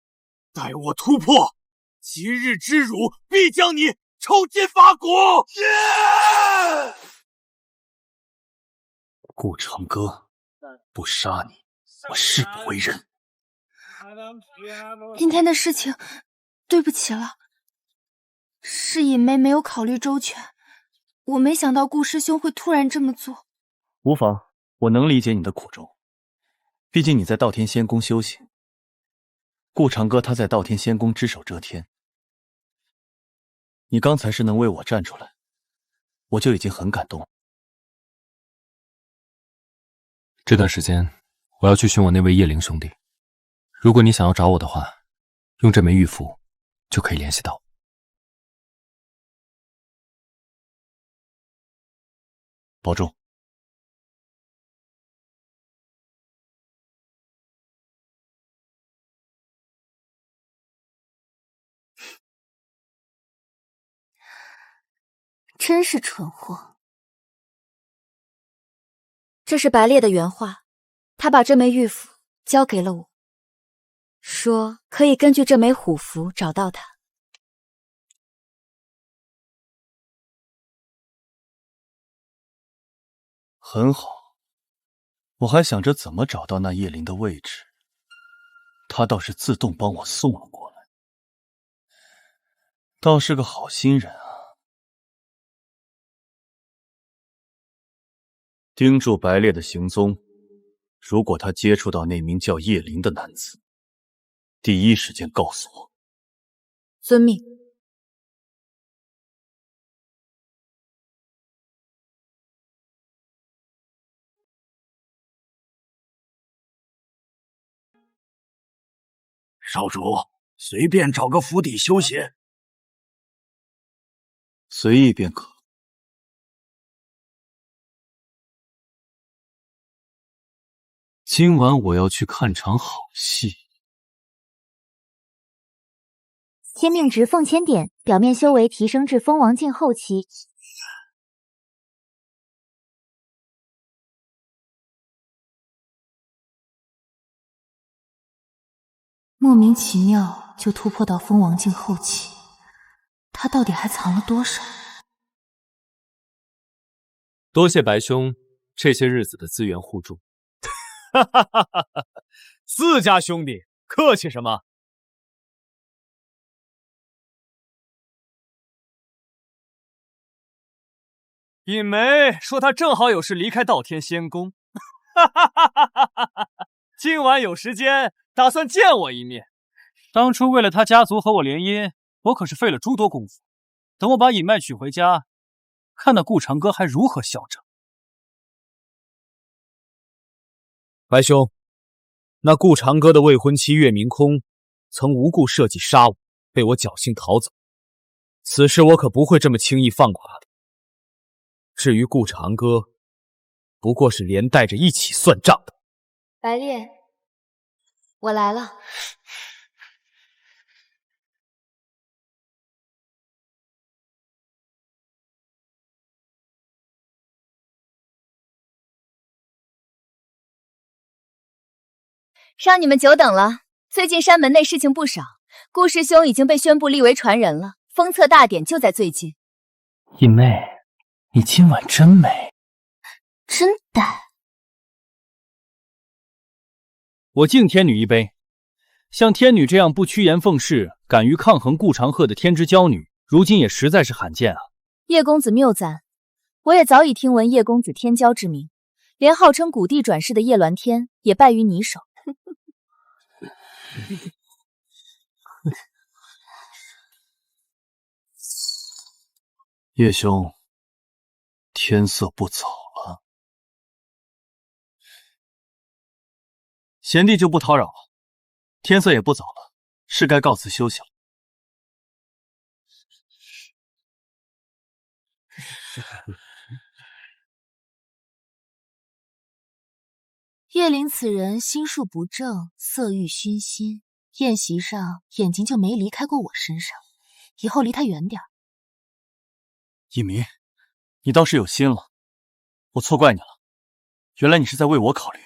待我突破，今日之辱必将你抽筋发骨！顾长歌，不杀你，我誓不为人。今天的事情，对不起了，是隐妹没有考虑周全，我没想到顾师兄会突然这么做。无妨，我能理解你的苦衷，毕竟你在道天仙宫修行。顾长歌他在道天仙宫只手遮天，你刚才是能为我站出来，我就已经很感动。这段时间我要去寻我那位叶灵兄弟，如果你想要找我的话，用这枚玉符就可以联系到我。保重。真是蠢货。这是白烈的原话，他把这枚玉符交给了我，说可以根据这枚虎符找到他。很好，我还想着怎么找到那叶灵的位置，他倒是自动帮我送了过来，倒是个好心人啊。盯住白烈的行踪，如果他接触到那名叫叶灵的男子，第一时间告诉我。遵命。少主，随便找个府邸休息。随意便可。今晚我要去看场好戏。天命值奉千点，表面修为提升至封王境后期。莫名其妙就突破到封王境后期，他到底还藏了多少？多谢白兄这些日子的资源互助。哈哈哈哈哈！自家兄弟，客气什么？尹梅说他正好有事离开道天仙宫，哈哈哈哈哈哈！今晚有时间，打算见我一面。当初为了他家族和我联姻，我可是费了诸多功夫。等我把尹麦娶回家，看那顾长歌还如何嚣张。白兄，那顾长歌的未婚妻岳明空曾无故设计杀我，被我侥幸逃走。此事我可不会这么轻易放过他的。至于顾长歌，不过是连带着一起算账的。白烈，我来了。让你们久等了。最近山门内事情不少，顾师兄已经被宣布立为传人了，封册大典就在最近。尹妹，你今晚真美，真胆！我敬天女一杯。像天女这样不趋炎奉势、敢于抗衡顾长鹤的天之娇女，如今也实在是罕见啊。叶公子谬赞，我也早已听闻叶公子天骄之名，连号称古帝转世的叶鸾天也败于你手。叶兄，天色不早了，贤弟就不叨扰了。天色也不早了，是该告辞休息了。叶灵此人心术不正，色欲熏心，宴席上眼睛就没离开过我身上，以后离他远点。以明，你倒是有心了，我错怪你了。原来你是在为我考虑。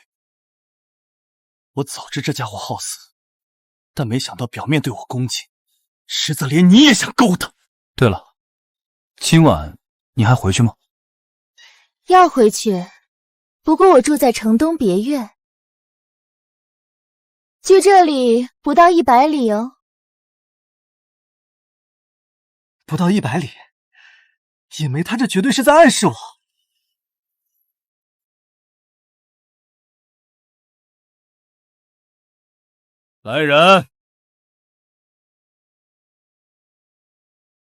我早知这家伙好死，但没想到表面对我恭敬，实则连你也想勾搭。对了，今晚你还回去吗？要回去，不过我住在城东别院，距这里不到100里哦。不到100里，野梅他这绝对是在暗示我。来人，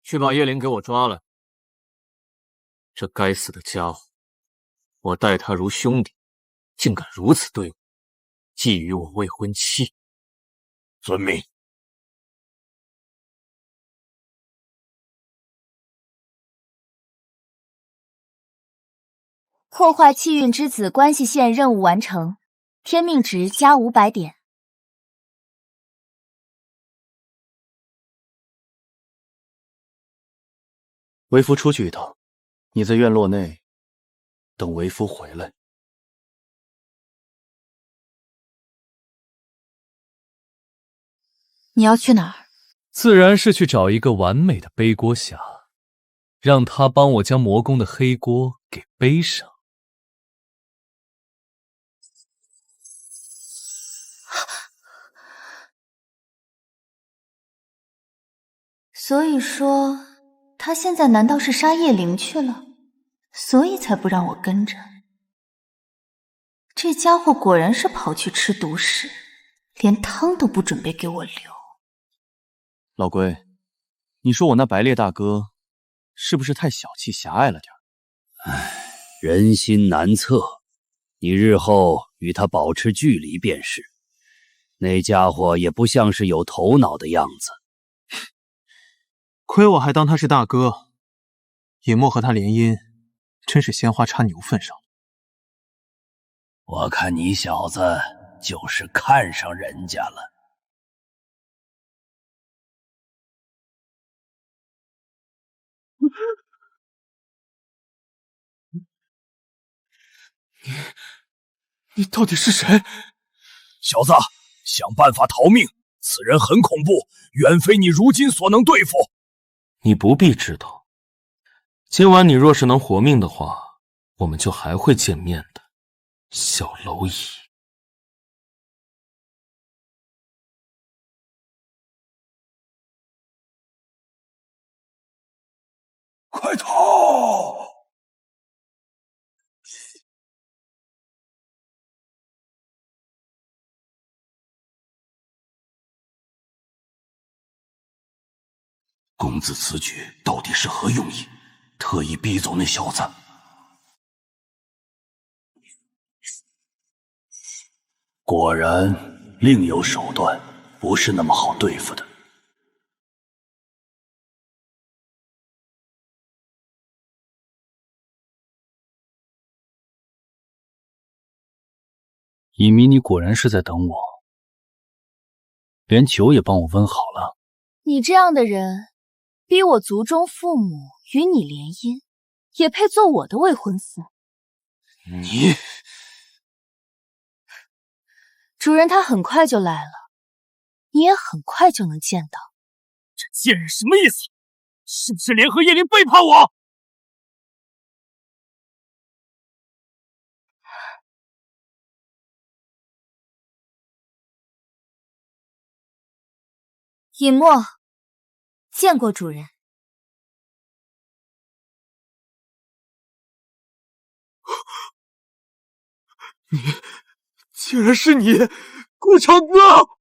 去把叶灵给我抓来。这该死的家伙，我待他如兄弟，竟敢如此对我，觊觎我未婚妻。遵命。后化气运之子关系线任务完成，天命值加500点。为夫出去一趟，你在院落内等为夫回来。你要去哪儿？自然是去找一个完美的背锅侠，让他帮我将魔宫的黑锅给背上。所以说，他现在难道是杀叶灵去了？所以才不让我跟着。这家伙果然是跑去吃独食，连汤都不准备给我留。老龟，你说我那白猎大哥是不是太小气狭隘了点？唉，人心难测，你日后与他保持距离便是。那家伙也不像是有头脑的样子。亏我还当他是大哥，野墨和他联姻，真是鲜花插牛粪上了。我看你小子就是看上人家了。你到底是谁？小子，想办法逃命！此人很恐怖，远非你如今所能对付。你不必知道，今晚你若是能活命的话，我们就还会见面的，小蝼蚁。快逃！公子此举到底是何用意？特意逼走那小子？果然另有手段，不是那么好对付的。以迷，你果然是在等我，连酒也帮我温好了。你这样的人，逼我族中父母与你联姻，也配做我的未婚夫？你，主人他很快就来了，你也很快就能见到。这贱人什么意思？是不是联合叶灵背叛我？尹墨，见过主人。竟然是你，顾长哥！